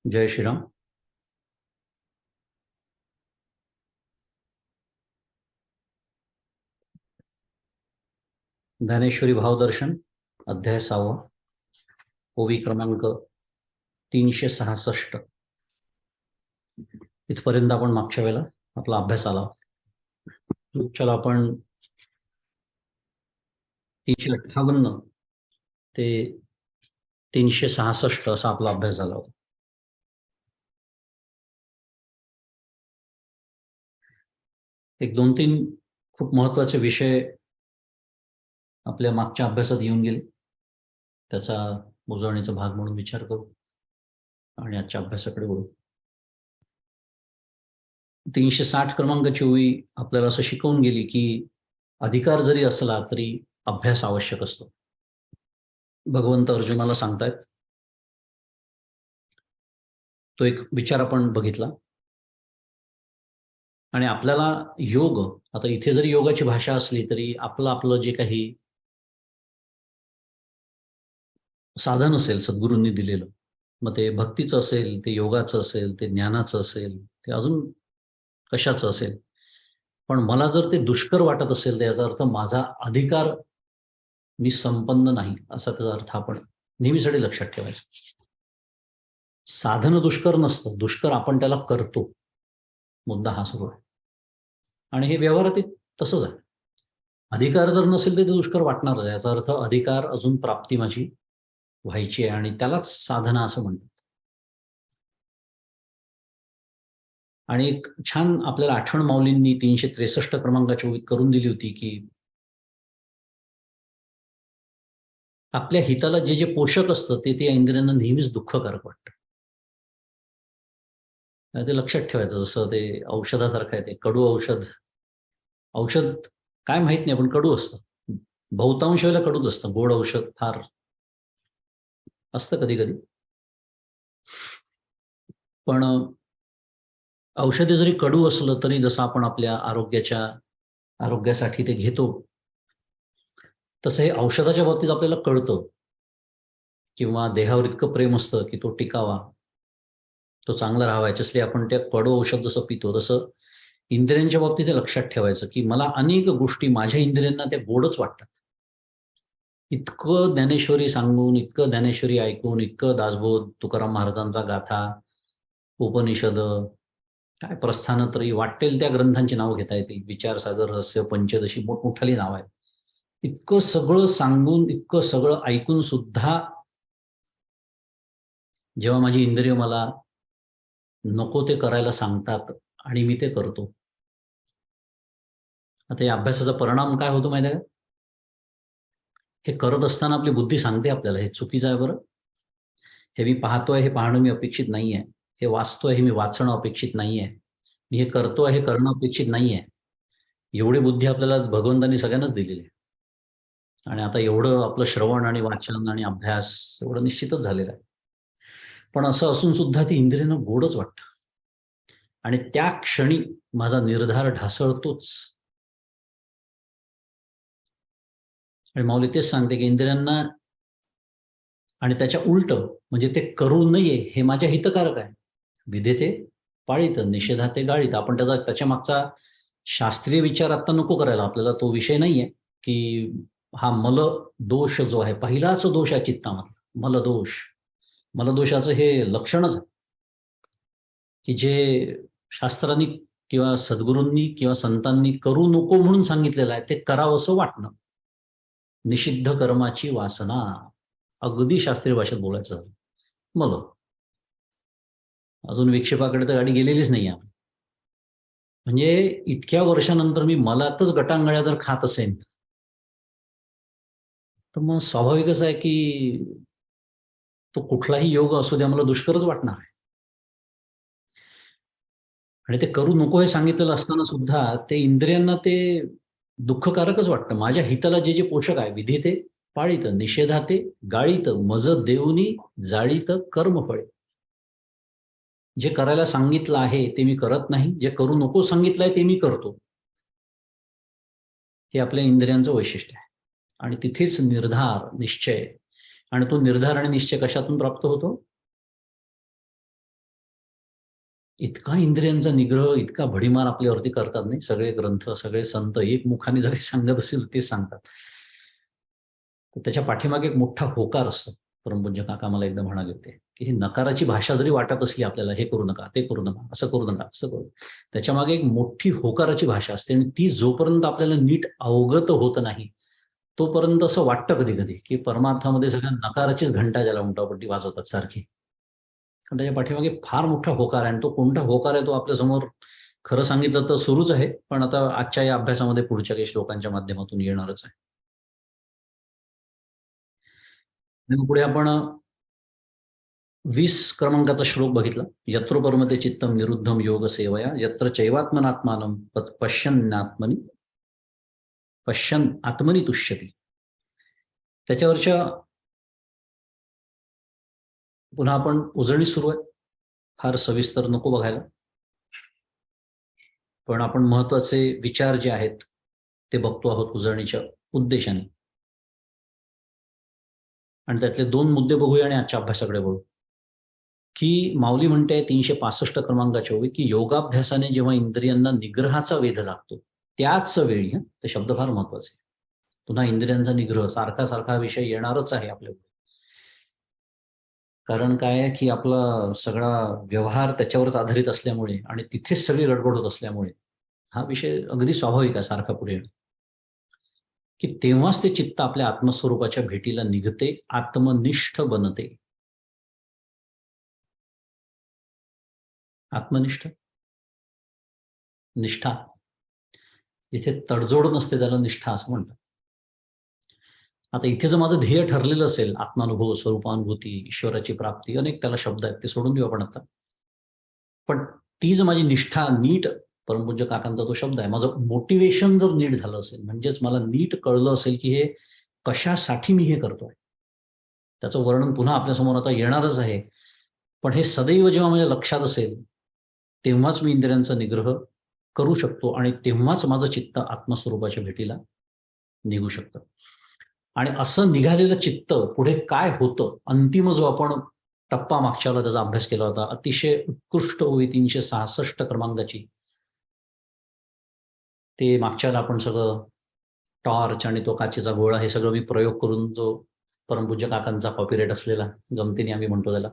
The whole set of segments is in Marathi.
जय श्रीराम. ज्ञानेश्वरी भावदर्शन अध्याय 6. ओवी क्रमांक 366. इथपर्यंत आपण मागच्या वेळेला आपला अभ्यास आला. चला आपण 358 ते 366 असा आपला अभ्यास झाला होता. एक 2-3 खूप महत्वाचे विषय आपल्या मागच्या अभ्यासात येऊन गेले. त्याचा उजळणीचा भाग म्हणून विचार करू आणि आजच्या अभ्यासाकडे वळू. 360 क्रमांकाची ओवी आपल्याला असं शिकवून गेली की अधिकार जरी असला तरी अभ्यास आवश्यक असतो. भगवंत अर्जुनाला सांगतायत. तो एक विचार आपण बघितला आणि आपल्याला योग, आता इथे जरी योगाची भाषा असली तरी आपलं जे काही साधन असेल सद्गुरूंनी दिलेलं, मग ते भक्तीचं असेल, ते योगाचं असेल, ते ज्ञानाचं असेल, ते अजून कशाचं असेल, पण मला जर ते दुष्कर वाटत असेल तर याचा अर्थ माझा अधिकार मी संपन्न नाही असा त्याचा अर्थ आपण नेहमीसाठी लक्षात ठेवायचा. साधन दुष्कर नसतं, दुष्कर आपण त्याला करतो. मुद्दा हा सुरू आहे आणि हे व्यवहारात तसंच आहे. अधिकार जर नसेल तर ते दुष्कर वाटणारच आहे. याचा अर्थ अधिकार अजून प्राप्ती माझी व्हायची आहे आणि त्यालाच साधना असं म्हणतात. आणि एक छान आपल्याला आठवण माऊलींनी 363 क्रमांकाची ओवी करून दिली होती की आपल्या हिताला जे जे पोषक असतं ते त्या इंद्रियांना नेहमीच दुःखकारक वाटतं. ते लक्षात ठेवायचं. जसं ते औषधासारखं आहे. ते कडू औषध काय माहित नाही पण कडू असतं. बहुतांश वेळेला कडूच असतं. गोड औषध फार असतं कधी कधी, पण औषधे जरी कडू असलं तरी जसं आपण आपल्या आरोग्यासाठी ते घेतो, तसं हे औषधाच्या बाबतीत आपल्याला कळतं किंवा देहावर इतकं प्रेम असतं की तो टिकावा, तो चांगला राहावा, याच्यासाठी आपण त्या कडू औषध जसं पितो तसं इंद्रियांच्या बाबतीत हे लक्षात ठेवायचं की मला अनेक गोष्टी माझ्या इंद्रियांना त्या गोडच वाटतात. इतकं ज्ञानेश्वरी सांगून, इतकं ज्ञानेश्वरी ऐकून, इतकं दासबोध, तुकाराम महाराजांचा गाथा, उपनिषद, काय प्रस्थानत्रयी, वाटेल त्या ग्रंथांची नावं घेता येतील. विचारसागर, रहस्य, पंचदशी, मोठमोठाली नावं आहेत. इतकं सगळं सांगून, इतकं सगळं ऐकून सुद्धा जेव्हा माझी इंद्रिय मला नको ते करायला सांगतात आणि मी ते करतो, आता या अभ्यासाचा परिणाम काय होतो माहिती आहे का? हे करत असताना आपली बुद्धी सांगते आपल्याला हे चुकीचं आहे बरं, हे मी पाहतोय, हे पाहणं मी अपेक्षित नाहीये, हे वाचतोय, हे मी वाचणं अपेक्षित नाहीये, मी हे करतोय, हे करणं अपेक्षित नाहीये. एवढी बुद्धी आपल्याला भगवंतांनी सगळ्यांनाच दिलेली आहे. आणि आता एवढं आपलं श्रवण आणि वाचन आणि अभ्यास एवढं निश्चितच झालेलं आहे. पण असं असून सुद्धा ती इंद्रियांना गोडच वाटतं आणि त्या क्षणी माझा निर्धार ढासळतोच. आणि माऊली तेच सांगते की इंद्रियांना आणि त्याच्या उलट म्हणजे ते करू नये हे माझ्या हितकारक आहे. विधेते पाळीत, निषेधाते गाळीत. आपण त्याच्या मागचा शास्त्रीय विचार आता नको करायला, आपल्याला तो विषय नाहीये की हा मल दोष जो आहे, पहिलाच दोष आहे चित्तामध्ये, मलदोष. मलदोषाचं हे लक्षणच आहे की जे शास्त्रांनी किंवा सद्गुरूंनी किंवा संतांनी करू नको म्हणून सांगितलेलं आहे ते करावंसं वाटणं. निषिद्ध कर्माची वासना, अगदी शास्त्रीय भाषेत बोलायचं झालं. मल. अजून विक्षेपाकडे तर गाडी गेलेलीच नाही आहे. म्हणजे इतक्या वर्षानंतर मी मलातच गटांगळ्या जर खात असेल तर मग स्वाभाविकच आहे की तो कुठलाही योग असू द्या मला दुष्करच वाटणार आहे. आणि ते करू नको हे सांगितलेलं असताना सुद्धा ते इंद्रियांना ते दुःखकारकच वाटतं. माझ्या हिताला जे जे पोषक आहे, विधीते पाळीत, निषेधाते गाळीत, मज देऊनी जाळीत कर्मफळे. जे करायला सांगितलं आहे ते मी करत नाही, जे करू नको सांगितलंय ते मी करतो. हे आपल्या इंद्रियांचं वैशिष्ट्य आहे. आणि तिथेच निर्धार, निश्चय, आणि तो निर्धार आणि निश्चय कशातून प्राप्त होतो? इतका इंद्रियांचा निग्रह, इतका भडीमार आपल्यावरती करतात नाही सगळे ग्रंथ, सगळे संत एक मुखाने जरी सांगत असेल ते सांगतात. तर त्याच्या पाठीमागे एक मोठा होकार असतो. परमपूज्य काका मला एकदा म्हणाले होते की ही नकाराची भाषा जरी वाटत असली आपल्याला, हे करू नका, ते करू नका, असं करू नका, असं करू, त्याच्यामागे एक मोठी होकाराची भाषा असते. आणि ती जोपर्यंत आपल्याला नीट अवगत होत नाही तोपर्यंत असं वाटतं कधी कधी की परमार्थामध्ये सगळ्या नकाराचीच घंटा ज्याला उलटापट्टी वाजवतात सारखी. पण त्याच्या पाठीमागे फार मोठा होकार आहे. आणि तो कोणता होकार आहे तो आपल्यासमोर खरं सांगितलं तर सुरूच आहे, पण आता आजच्या या अभ्यासामध्ये पुढच्या काही श्लोकांच्या माध्यमातून येणारच आहे. आणि पुढे आपण 20 क्रमांकाचा श्लोक बघितला. यत्र परमते चित्तम निरुद्धम योग सेवया यत्र चैवात्मनात्मानं पश्यन आत्मनी तुष्यती. त्याच्यावरच्या पुन्हा आपण उजळणी सुरू आहे, फार सविस्तर नको बघायला, पण आपण महत्वाचे विचार जे आहेत ते बघतो आहोत उजळणीच्या उद्देशाने. आणि त्यातले 2 मुद्दे बघूया आणि आजच्या अभ्यासाकडे वळू. की माऊली म्हणते 365 क्रमांकाच्या ओळी की योगाभ्यासाने जेव्हा इंद्रियांना निग्रहाचा वेध लागतो त्याच वेळी, ते शब्द फार महत्वाचे, पुन्हा इंद्रियांचा निग्रह सारखा सारखा विषय येणारच आहे आपल्याकडे. कारण काय आहे की आपला सगळा व्यवहार त्याच्यावरच आधारित असल्यामुळे आणि तिथेच सगळी गडबड होत असल्यामुळे हा विषय अगदी स्वाभाविक आहे सारखा पुढे येणं. की तेव्हाच ते चित्त आपल्या आत्मस्वरूपाच्या भेटीला निघते, आत्मनिष्ठ बनते. आत्मनिष्ठ, निष्ठा, जिथे तडजोड नसते त्याला निष्ठा असं म्हणतात. आता इथे जर माझं ध्येय ठरलेलं असेल, आत्मानुभव, स्वरूपानुभूती, ईश्वराची प्राप्ती, अनेक त्याला शब्द आहेत, ते सोडून देऊ आपण आता. पण ती जर माझी निष्ठा नीट, परमपूज्य काकांचा तो शब्द आहे, माझं मोटिवेशन जर नीट झालं असेल, म्हणजेच मला नीट कळलं असेल की हे कशासाठी मी हे करतोय, त्याचं वर्णन पुन्हा आपल्यासमोर आता येणारच आहे. पण हे सदैव जेव्हा माझ्या लक्षात असेल तेव्हाच मी इंद्रियांचा निग्रह करू शकतो आणि तेव्हाच माझं चित्त आत्मस्वरूपाच्या भेटीला निघू शकतं. आणि असं निघालेलं चित्त पुढे काय होतं, अंतिम जो आपण टप्पा मागच्या वेळेला त्याचा अभ्यास केला होता, अतिशय उत्कृष्ट ओवी 366 क्रमांकाची, ते मागच्या वेळेला आपण सगळं टॉर्च आणि तो काचेचा गोळा हे सगळं मी प्रयोग करून, जो परमपूज्य काकांचा कॉपीराईट असलेला, गमतीने आम्ही म्हणतो त्याला,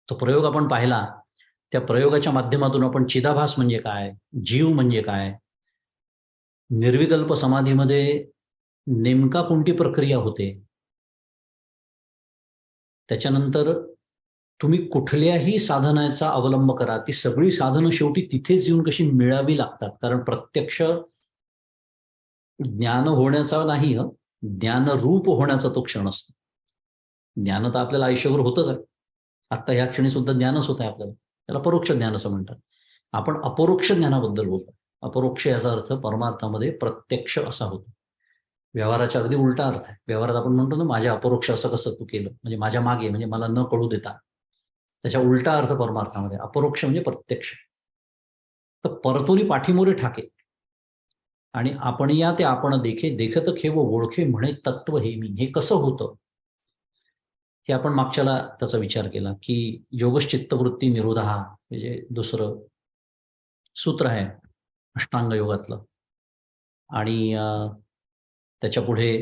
तो प्रयोग आपण पाहिला. त्या प्रयोगाच्या माध्यमातून आपण चिदाभास म्हणजे काय, जीव म्हणजे काय, निर्विकल्प समाधीमध्ये नेमका कोणती प्रक्रिया होते, त्याच्यानंतर तुम्ही कुठल्याही साधनाचा अवलंब करा, ती सगळी साधनं शेवटी तिथेच येऊन कशी मिळावी लागतात. कारण प्रत्यक्ष ज्ञान होण्याचा नाही, ज्ञानरूप होण्याचा तो क्षण असतो. ज्ञान तर आपल्याला आयुष्यभर होतच आहे, आत्ता ह्या क्षणी सुद्धा ज्ञानच होत आहे आपल्याला, त्याला परोक्ष ज्ञान असं म्हणतात. आपण अपरोक्ष ज्ञानाबद्दल बोलतो. अपरोक्ष याचा अर्थ परमार्थामध्ये प्रत्यक्ष असा होतो. व्यवहाराच्या अगदी उलटा अर्थ आहे. व्यवहारात आपण म्हणतो ना, माझ्या अपरोक्ष असं कसं तू केलं, म्हणजे माझ्या मागे, म्हणजे मला न कळू देता. त्याच्या उलटा अर्थ परमार्थामध्ये अपरोक्ष म्हणजे प्रत्यक्ष. तर परतोनी पाठीमोरे ठाके आणि आपण या ते आपण देखे, देखत खेव ओळखे म्हणे तत्व हे मी. हे कसं होतं हे आपण मागच्याला त्याचा विचार केला की योगश्चित्तवृत्ती निरोध हा म्हणजे दुसरं सूत्र आहे अष्टांग योगातलं. आणि त्याच्या पुढे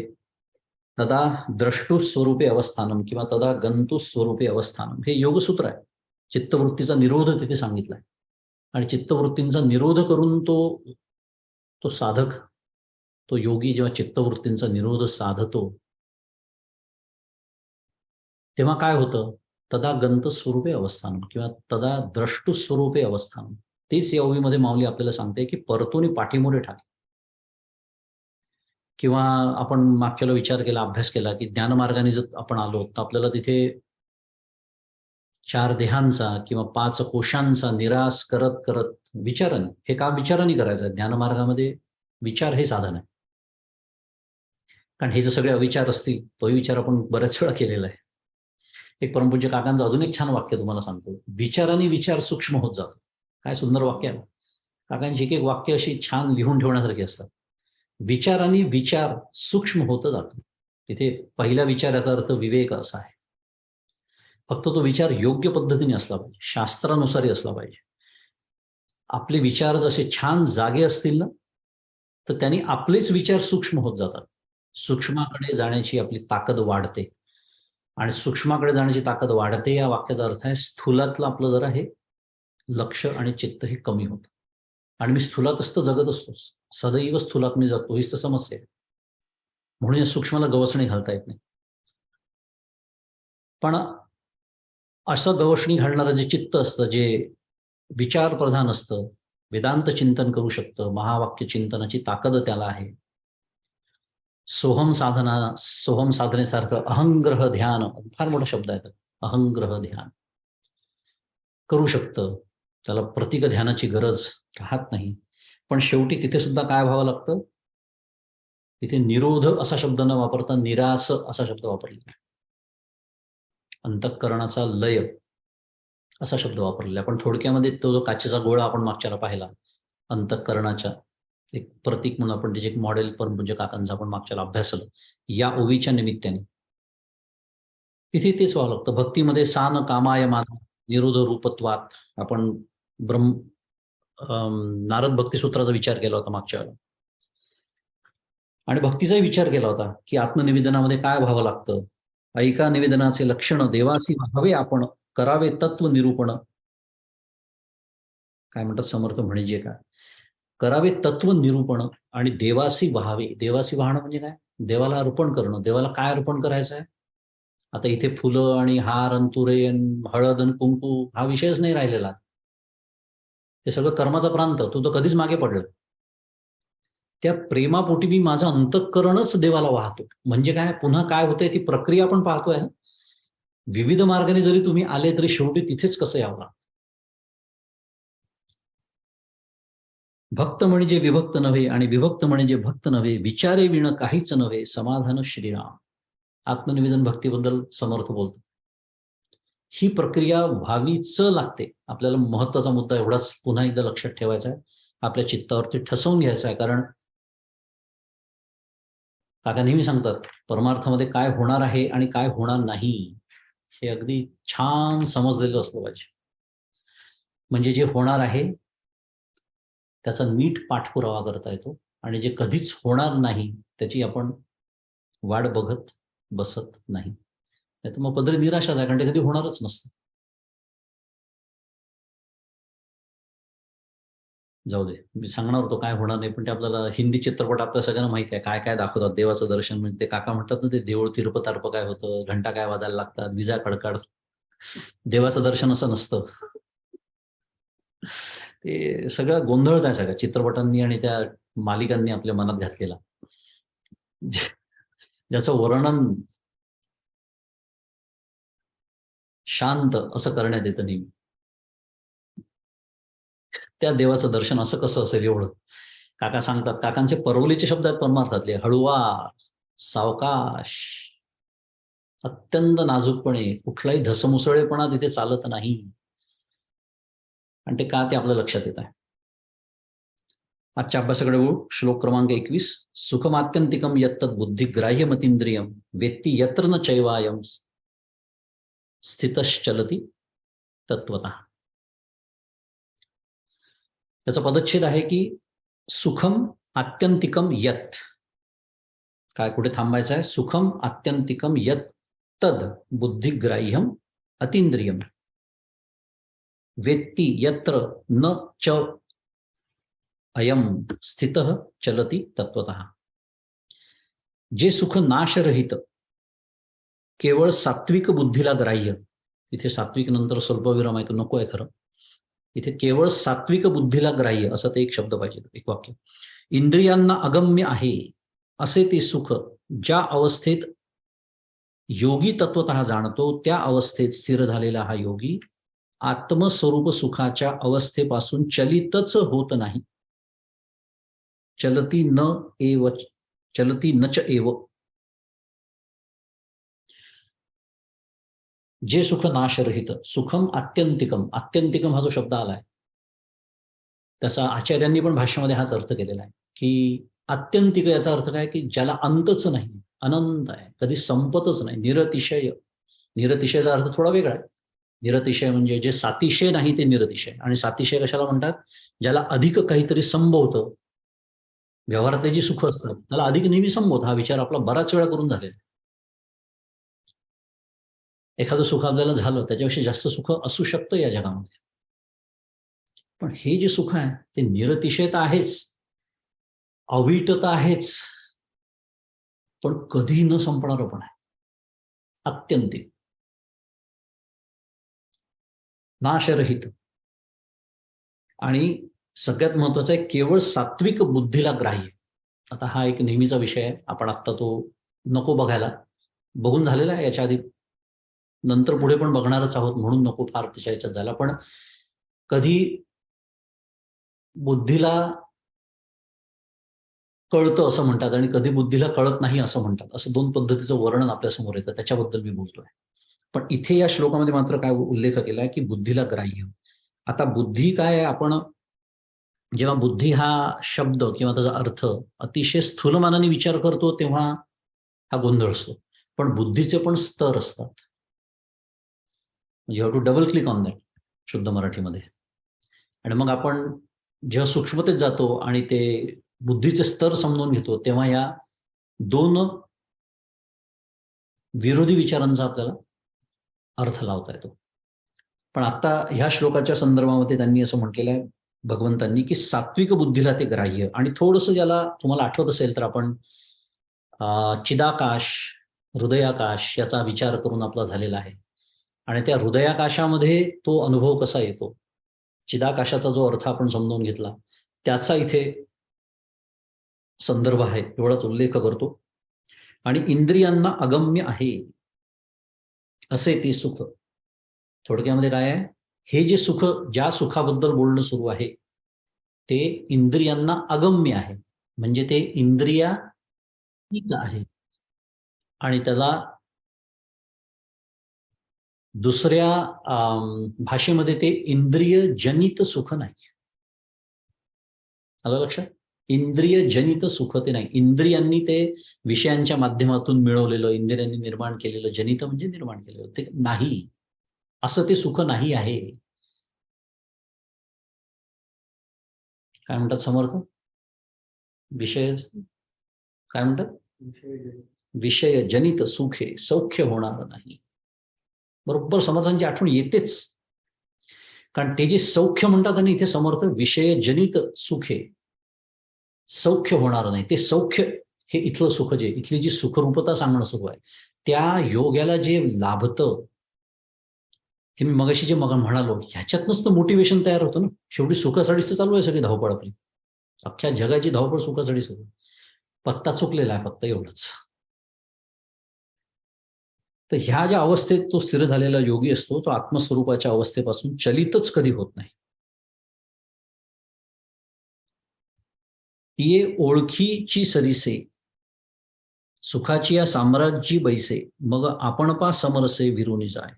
तदा द्रष्टु स्वरूपे अवस्थानम किंवा तदा गंतु स्वरूपे अवस्थानम हे योगसूत्र आहे. चित्तवृत्तीचा निरोध तिथे सांगितलाय. आणि चित्तवृत्तींचा निरोध करून तो साधक, तो योगी जेव्हा चित्तवृत्तींचा निरोध साधतो तेव्हा काय होतं, तदा गंत स्वरूपे अवस्थानम किंवा तदा द्रष्टु स्वरूपे अवस्थानम. तेच या ओवीमध्ये माऊली आपल्याला सांगते की परतोनी पाठीमोरे ठाके. किंवा आपण मागच्याला विचार केला, अभ्यास केला की ज्ञानमार्गाने जर आपण आलो तर आपल्याला तिथे 4 देहांचा किंवा 5 कोशांचा निराश करत करत विचाराने, हे काम विचाराने करायचं. ज्ञानमार्गामध्ये विचार हे साधन आहे. कारण हे जर सगळे अविचार असतील, तोही विचार आपण बऱ्याच वेळा केलेला आहे. एक परमपूज्य काकांचं अजून एक छान वाक्य तुम्हाला सांगतो, विचाराने विचार सूक्ष्म होत जातो. काय सुंदर वाक्य आहे. काकांची एक एक वाक्य अशी छान लिहून ठेवण्यासारखी असतात. विचाराने विचार सूक्ष्म होत जातो. तिथे पहिल्या विचाराचा अर्थ विवेक असा आहे. फक्त तो विचार योग्य पद्धतीने असला पाहिजे, शास्त्रानुसारी असला पाहिजे. आपले विचार जसे छान जागे असतील ना, तर त्यांनी आपलेच विचार सूक्ष्म होत जातात. सूक्ष्माकडे जाण्याची आपली ताकद वाढते. आणि सूक्ष्माकडे जाण्याची ताकद वाढते या वाक्याचा अर्थ आहे स्थूलातलं आपलं जरा हे लक्ष आणि चित्त हे कमी होतं. आणि मी स्थूलातच तर जगत असतो, सदैव स्थूलात मी जगतो, हीच तर समस्या आहे. म्हणून या सूक्ष्माला गवसणी घालता येत नाही. पण असं गवसणी घालणारं जे चित्त असतं, जे विचारप्रधान असतं, वेदांत चिंतन करू शकतं, महावाक्य चिंतनाची ताकद त्याला आहे. सोहम साधनेसारखं अहंग्रह ध्यान, फार मोठा शब्द आहे, अहंग्रह ध्यान करू शकतं. त्याला प्रतीक ध्यानाची गरज राहत नाही. पण शेवटी तिथे सुद्धा काय व्हावं लागतं? तिथे निरोध असा शब्द न वापरता निरास असा शब्द वापरलेला आहे. अंतःकरणाचा लय असा शब्द वापरलेला आहे. पण थोडक्यामध्ये तो जो काचेचा गोळा आपण मागच्याला पाहिला, अंतःकरणाच्या एक प्रतीक म्हणून आपण त्याचे एक मॉडेल परमपूज्य काकांचा आपण मागच्याला अभ्यासलं, या ओवीच्या निमित्ताने तिथे तेच व्हावं लागतं. भक्तीमध्ये सान कामाय मान निरोध रूपत्वात आपण नारद भक्तिसूत्राचा विचार केला होता मागच्या वेळेला. आणि भक्तीचाही विचार केला होता की आत्मनिवेदनामध्ये काय व्हावं लागतं. ऐका निवेदनाचे लक्षण देवासी व्हावे आपण, करावे तत्व निरूपण. काय म्हणतात समर्थ म्हणजे काय? करावे तत्व निरूपण आणि देवासी व्हावे. देवासी वाहणं म्हणजे काय? देवाला अर्पण करणं. देवाला काय अर्पण करायचं आहे? आता इथे फुलं आणि हार अंतुरे हळद आणि कुंकू हा विषयच नाही राहिलेला. ते सगळं कर्माचा प्रांत, तो तर कधीच मागे पडलं. त्या प्रेमापोटी मी माझं अंतःकरणच देवाला वाहतो. म्हणजे काय? पुन्हा काय होतंय ती प्रक्रिया आपण पाहतोय. विविध मार्गाने जरी तुम्ही आले तरी शेवटी तिथेच कसं यावं लागतं. भक्त म्हणजे विभक्त नव्हे आणि विभक्त म्हणजे भक्त नव्हे, विचारे विण काहीच नव्हे, समाधान श्रीराम. आत्मनिवेदन भक्तीबद्दल समर्थ बोलतो. ही प्रक्रिया व्हावीच लागते. आपल्याला महत्वाचा मुद्दा एवढाच पुन्हा एकदा लक्षात ठेवायचा आहे, आपल्या चित्तावरती ठसवून घ्यायचा आहे. कारण काका नेहमी सांगतात, परमार्थामध्ये काय होणार आहे आणि काय होणार नाही हे अगदी छान समजलेलं असलं पाहिजे. म्हणजे जे होणार आहे त्याचा नीट पाठपुरावा करता येतो आणि जे कधीच होणार नाही त्याची आपण वाट बघत बसत नाही. नाहीतर मग पदरी निराशाच आहे, कारण ते कधी होणारच नसतं. जाऊ दे, मी सांगणार होतो काय होणार नाही, पण ते आपल्याला हिंदी चित्रपट आपल्या सगळ्यांना माहिती आहे काय काय दाखवतात. देवाचं दर्शन म्हणजे ते काका म्हणतात ना, ते देऊळ तिरप तारप काय होतं, घंटा काय वाजायला लागतात, विजा कडकड. देवाचं दर्शन असं नसतं. ते सगळं गोंधळच आहे सगळ्या चित्रपटांनी आणि त्या मालिकांनी आपल्या मनात घातलेला, ज्याचं वर्णन शांत असं करण्यात येतं नेहमी. त्या देवाचं दर्शन असं कसं असेल एवढं? काका सांगतात, काकांचे परवलीचे शब्द आहेत परमार्थातले, हळुवार, सावकाश, अत्यंत नाजूकपणे, कुठलाही धसमुसळेपणा तिथे चालत नाही. आणि ते का ते आपल्या लक्षात येत आहे. आजच्या अभ्यासाकडे वळू. श्लोक क्रमांक 21. सुखमात्यंतिकम यत्तत् बुद्धिग्राह्य मतींद्रियम वेत्ती यत्र न चैवायम स्थितश्चलती तत्वतः. त्याचा पदच्छेद आहे की सुखम आत्यंतिकम यत्. काय कुठे थांबायचं आहे? सुखम आत्यंतिकम यत् तद बुद्धिग्राह्यम अतींद्रियम वेत्ती यत्र न च अयम स्थितः चलती तत्वतः. जे सुख नाशरहित केवळ सात्विक बुद्धीला ग्राह्य. इथे सात्विक नंतर स्वल्पविराम आहे, तो नको आहे खरं. इथे केवळ सात्विक बुद्धीला ग्राह्य असं ते एक शब्द पाहिजे, एक वाक्य. इंद्रियांना अगम्य आहे असे ते सुख ज्या अवस्थेत योगी तत्वतः जाणतो, त्या अवस्थेत स्थिर झालेला हा योगी आत्मस्वरूप सुखाच्या अवस्थेपासून चलितच होत नाही. चलती न च एव. जे सुख नाशरहित, सुखम आत्यंतिकम. आत्यंतिकम हा जो शब्द आलाय त्याचा आचार्यांनी पण भाष्यामध्ये हाच अर्थ केलेला आहे की आत्यंतिक याचा अर्थ काय की ज्याला अंतच नाही, अनंत आहे, कधी संपतच नाही, निरतिशय. निरतिशयचा अर्थ थोडा वेगळा आहे. निरतिशय म्हणजे जे सातिशय नाही ते निरतिशय. आणि सातिशय कशाला म्हणतात? ज्याला अधिक काहीतरी संभवतं. व्यवहारातले जी सुख असतात त्याला अधिक नेहमी संभवत. हा विचार आपला बराच वेळा करून झालेला. एखादं सुख आपल्याला झालं त्याच्यापेक्षा जास्त सुख असू शकतं या जगामध्ये. पण हे जे सुख आहे ते निरतिशय तर आहेच, अविट तर आहेच, पण कधीही न संपणारं पण आहे, आत्यंतिक, नाशरहित. आणि सगळ्यात महत्वाचं आहे केवळ सात्विक बुद्धीला ग्राह्य. आता हा एक नेहमीचा विषय आहे, आपण आत्ता तो नको बघायला, बघून झालेला आहे याच्या आधी, नंतर पुढे पण बघणारच आहोत, म्हणून नको फार त्याच्या याच्यात झाला. पण कधी बुद्धीला कळतं असं म्हणतात आणि कधी बुद्धीला कळत नाही असं म्हणतात. असं दोन पद्धतीचं वर्णन आपल्या समोर येतं, त्याच्याबद्दल मी बोलतोय. पण इथे या श्लोकामध्ये मात्र काय उल्लेख केलाय की बुद्धीला ग्राह्य. आता बुद्धी काय आहे? आपण जेव्हा बुद्धी हा शब्द किंवा त्याचा अर्थ अतिशय स्थूलमानाने विचार करतो तेव्हा हा गोंधळ असतो. पण बुद्धीचे पण स्तर असतात. You have to double click on that शुद्ध मराठीमध्ये. आणि मग आपण जेव्हा सूक्ष्मतेत जातो आणि ते बुद्धीचे स्तर समजून घेतो तेव्हा या दोन विरोधी विचारांचा आपल्याला अर्थ लावता येतो. पण आता ह्या श्लोकाच्या संदर्भामध्ये त्यांनी असं म्हटलेलं आहे भगवंतांनी की सात्विक बुद्धीला ते ग्राह्य. आणि थोडंसं ज्याला तुम्हाला आठवत असेल तर आपण चिदाकाश, हृदयाकाश याचा विचार करून आपला झालेला आहे. आणि त्या हृदयाकाशामध्ये तो अनुभव कसा येतो, चिदाकाशाचा जो अर्थ आपण समजून घेतला त्याचा इथे संदर्भ आहे, एवढाच उल्लेख करतो. आणि इंद्रियांना अगम्य आहे असे ते सुख. थोडक्यामध्ये काय आहे? हे जे सुख, ज्या सुखाबद्दल बोलणं सुरू आहे ते इंद्रियांना अगम्य आहे, म्हणजे ते इंद्रियातीत आहे. आणि त्याला दुसऱ्या भाषेमध्ये ते इंद्रिय जनित सुख नाही. आलं लक्षात? इंद्रिय जनित सुख ते नाही. इंद्रियांनी ते विषयांच्या माध्यमातून मिळवलेलं, इंद्रियांनी निर्माण केलेलं, जनित म्हणजे निर्माण केलेलं, ते नाही, असं ते सुख नाही आहे. काय म्हणतात समर्थ? विषय काय म्हणतात? विषय जनित सुखे सौख्य होणार नाही. बरोबर समर्थांची आठवण येतेच, कारण ते जे सौख्य म्हणतात आणि इथे समर्थ विषय जनित सुखे सौख्य होणार नाही. ते सौख्य हे इथलं सुख, जे इथली जी सुखरूपता सांगणं सुरू आहे त्या योग्याला जे लाभतं, हे मी मगाशी जे म्हणालो ह्याच्यातनंच तर मोटिवेशन तयार होतं ना. शेवटी सुखासाठीच चालू आहे सगळी धावपळ आपली, अख्ख्या जगाची धावपळ सुखासाठी सुरू. पत्ता चुकलेला आहे फक्त एवढंच. तर ह्या ज्या अवस्थेत तो स्थिर झालेला योगी असतो तो आत्मस्वरूपाच्या अवस्थेपासून चलितच कधी होत नाही. ये ओळखीची सरिसे सुखाची या साम्राज्यी बैसे मग आपण पा समरसे विरुनी जाय.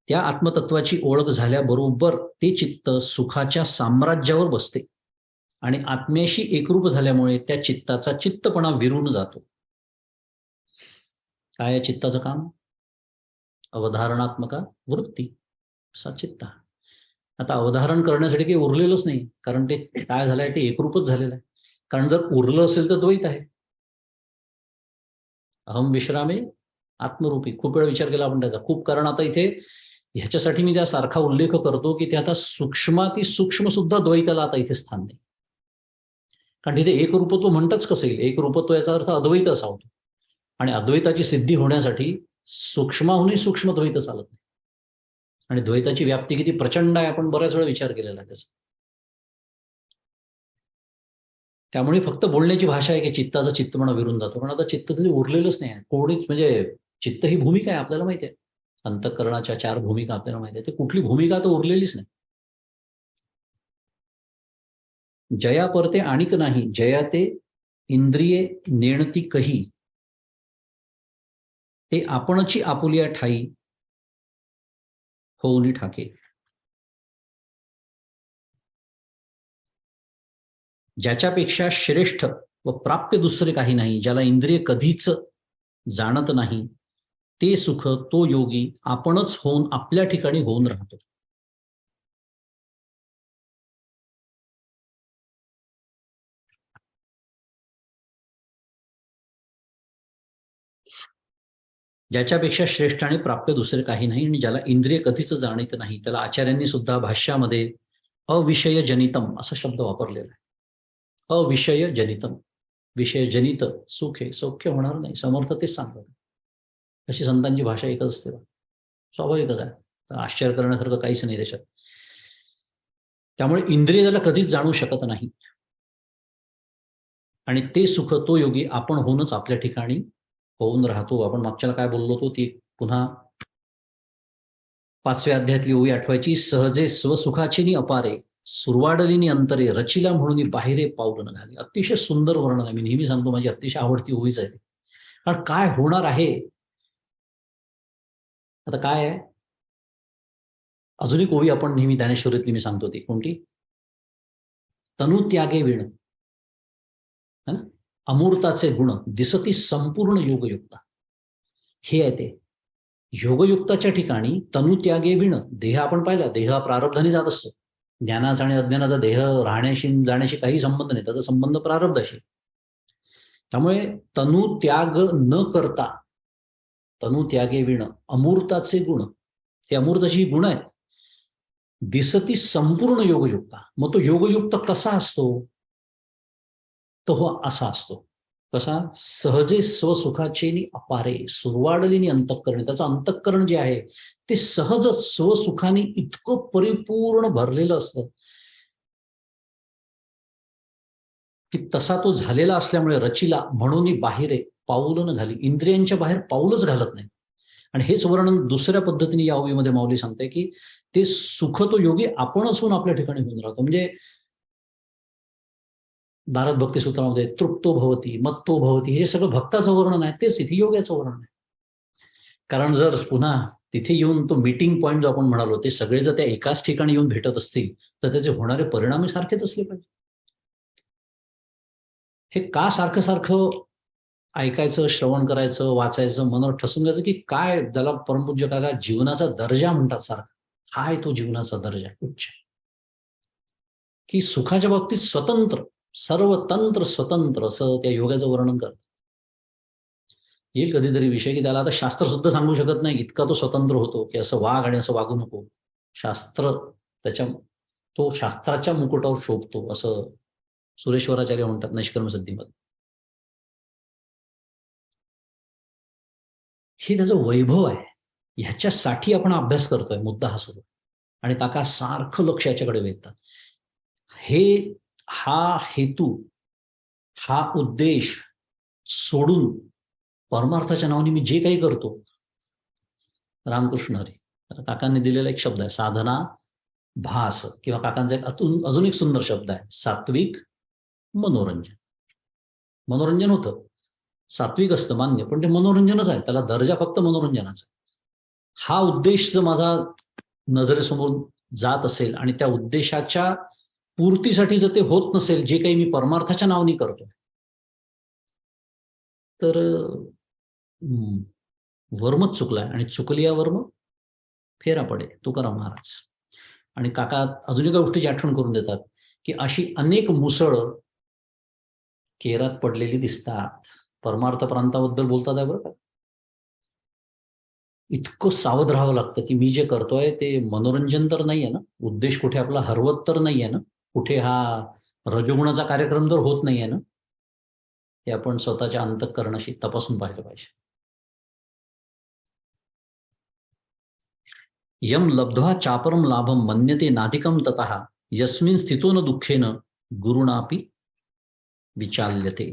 त्या आत्मतत्वाची ओळख झाल्याबरोबर ते चित्त सुखाच्या साम्राज्यावर बसते आणि आत्म्याशी एकरूप झाल्यामुळे त्या चित्ताचा चित्तपणा विरून जातो. काय आहे चित्ताचं काम? अवधारणात्मका वृत्ती, असा चित्त. आता अवधारण करण्यासाठी काही उरलेलंच नाही, कारण ते काय झालंय ते एकरूपच झालेलं आहे. कारण जर उरलं असेल तर द्वैत आहे. अहम विश्रामे आत्मरूपी, खूप वेळा विचार केला आपण त्याचा खूप. कारण आता इथे ह्याच्यासाठी मी त्यासारखा उल्लेख करतो की ते आता सूक्ष्माती सूक्ष्म सुद्धा द्वैताला आता इथे स्थान नाही. कारण तिथे एक रूपत्व म्हणताच कसं येईल? एक रूपत्व याचा अर्थ अद्वैत असा होतो. आणि अद्वैताची सिद्धी होण्यासाठी सूक्ष्माहूनही सूक्ष्म द्वैत चालत नाही. आणि द्वैताची व्याप्ती किती प्रचंड आहे आपण बऱ्याच वेळा विचार केलेला आहे त्याचा. त्यामुळे फक्त बोलण्याची भाषा आहे की चित्ताचा चित्तपणा विरून जातो, पण आता चित्त तरी उरलेलंच नाही आहे कोणीच. म्हणजे चित्त ही भूमिका आहे आपल्याला माहिती आहे, अंतःकरणाच्या 4 भूमिका आपल्याला माहिती आहे, ते कुठली भूमिका तर उरलेलीच नाही. जया परते आणिक नाही, जया ते इंद्रिये नेणती कही, ते आपणची आपुलिया ठाई होऊनी ठाके. ज्याच्यापेक्षा श्रेष्ठ व प्राप्य दुसरे काही नाही, ज्याला इंद्रिय कधीच जाणत नाही, ते सुख तो योगी आपणच होऊन आपल्या ठिकाणी होऊन राहतो. ज्याच्यापेक्षा श्रेष्ठ आणि प्राप्य दुसरे काही नाही आणि ज्याला इंद्रिय कधीच जाणीत नाही, त्याला आचार्यांनी सुद्धा भाष्यामध्ये अविषय जनितम असा शब्द वापरलेला आहे. अविषय जनितम, विषय जनित सुख आहे, सौख्य होणार नाही, समर्थ तेच सांगतात. अशी संतांची भाषा एकच असते, स्वाभाविकच आहे, आश्चर्य करण्यासारखं काहीच नाही त्याच्यात. त्यामुळे इंद्रिय त्याला कधीच जाणू शकत नाही आणि ते सुख तो योगी आपण होऊनच आपल्या ठिकाणी होऊन राहतो. आपण मागच्याला काय बोललो होतो ती पुन्हा 5व्या अध्यायातली ओवी आठवायची. सहजे स्वसुखाची नि अपारे, सुरवाडलीनी अंतरे, रचिला म्हणून बाहेरे पाऊल न घाले. अतिशय सुंदर वर्णन आहे. मी नेहमी सांगतो माझी अतिशय आवडती ओवीच आहे. कारण काय होणार आहे, आता काय आहे, अजून एक ओवी आपण नेहमी ज्ञानेश्वरीतली मी सांगतो ती कोणती, तनु त्यागे विण अमूर्ताचे गुण दिसती संपूर्ण योगयुक्ता. हे आहे ते योगयुक्ताच्या ठिकाणी तनु त्यागे विण. देह आपण पाहिला, देह हा प्रारब्धाने जात असतो. ज्ञानाचा आणि अज्ञानाचा देह राहण्याशी जाण्याशी काही संबंध नाही, त्याचा संबंध प्रारब्धाशी. त्यामुळे तनु त्याग न करता तनु त्यागे विण अमूर्ताचे गुण, हे अमूर्ताची गुण आहेत. दिसती संपूर्ण योगयुक्ता. मग तो योगयुक्त कसा असतो, तो हो असा असतो. कसा, सहजे स्वसुखाचे नि अपारे, सुरवाडलीनी अंतःकरणे. त्याचं अंतःकरण जे आहे ते सहज स्वसुखाने इतकं परिपूर्ण भरलेलं असतं की तसा तो झालेला असल्यामुळे रचिला म्हणून बाहेर पाऊल न घाली, इंद्रियांच्या बाहेर पाऊलच घालत नाही. आणि हेच वर्णन दुसऱ्या पद्धतीने या ओवीमध्ये माऊली सांगते की ते सुख तो योगी आपणच होऊन आपल्या ठिकाणी होऊन राहतो. म्हणजे नारद भक्ती सूत्रामध्ये तृप्तो भवती, मत्तो भवती, हे सगळं भक्ताचं वर्णन आहे, तेच इथे योग्याचं वर्णन आहे. कारण जर पुन्हा तिथे येऊन तो मीटिंग पॉईंट जो आपण म्हणालो ते सगळे जर त्या एकाच ठिकाणी येऊन भेटत असतील तर त्याचे होणारे परिणामही सारखेच असले पाहिजे. हे का सारखं सारखं ऐकायचं, श्रवण करायचं, वाचायचं, मनावर ठसून घ्यायचं की काय, ज्याला परमपूज्य काका जीवनाचा दर्जा म्हणतात सारखा, हा आहे तो जीवनाचा दर्जा उच्च, की सुखाच्या बाबतीत स्वतंत्र, सर्व तंत्र स्वतंत्र असं त्या योगाचं वर्णन करतात. येईल कधीतरी विषय की त्याला आता शास्त्र सुद्धा सांगू शकत नाही इतका तो स्वतंत्र होतो की असं वाग आणि असं वागू नको. शास्त्र तो शास्त्राच्या मुकुटावर शोभतो असं सुरेश्वराचार्य म्हणतात निष्कर्म सिद्धीमध्ये. हे त्याचं वैभव आहे, ह्याच्यासाठी आपण अभ्यास करतोय, मुद्दा हा सुरू. आणि काका सारखं लक्ष याच्याकडे वेधतात. हा हेतू, हा उद्देश सोडून परमार्थाच्या नावाने मी जे काही करतो, रामकृष्ण हरी, काकांनी दिलेला एक शब्द आहे साधना भास, किंवा काकांचा एक अजून एक सुंदर शब्द आहे सात्विक मनोरंजन. मनोरंजन होतं, सात्विक असतं मान्य, पण ते मनोरंजनच आहे, त्याला दर्जा फक्त मनोरंजनाचा. हा उद्देश जर माझा नजरेसमोर जात असेल आणि त्या उद्देशाच्या पूर्तीसाठी जर ते होत नसेल जे काही मी परमार्थाच्या नावाने करतो, तर वर्मच चुकलाय. आणि चुकली या वर्म फेरा पडे, तुकाराम महाराज. आणि काका अजून एका गोष्टीची आठवण करून देतात की अशी अनेक मुसळ केरात पडलेली दिसतात. परमार्थ प्रांताबद्दल बोलतात आहे बरं का. इतकं सावध राहावं लागतं की मी जे करतोय ते मनोरंजन तर नाहीये ना, उद्देश कुठे आपला हरवत तर नाहीये ना, कुठे हा रजोगुणाचा कार्यक्रम तर होत नाहीये ना, हे आपण स्वतःच्या अंतःकरणाशी तपासून पाहिलं पाहिजे. यम लब्ध्वा चापरम लाभम मन्यते नाधिकम ततः यस्मिन् स्थितो न दुःखेन गुरुणापि विचाल्यते.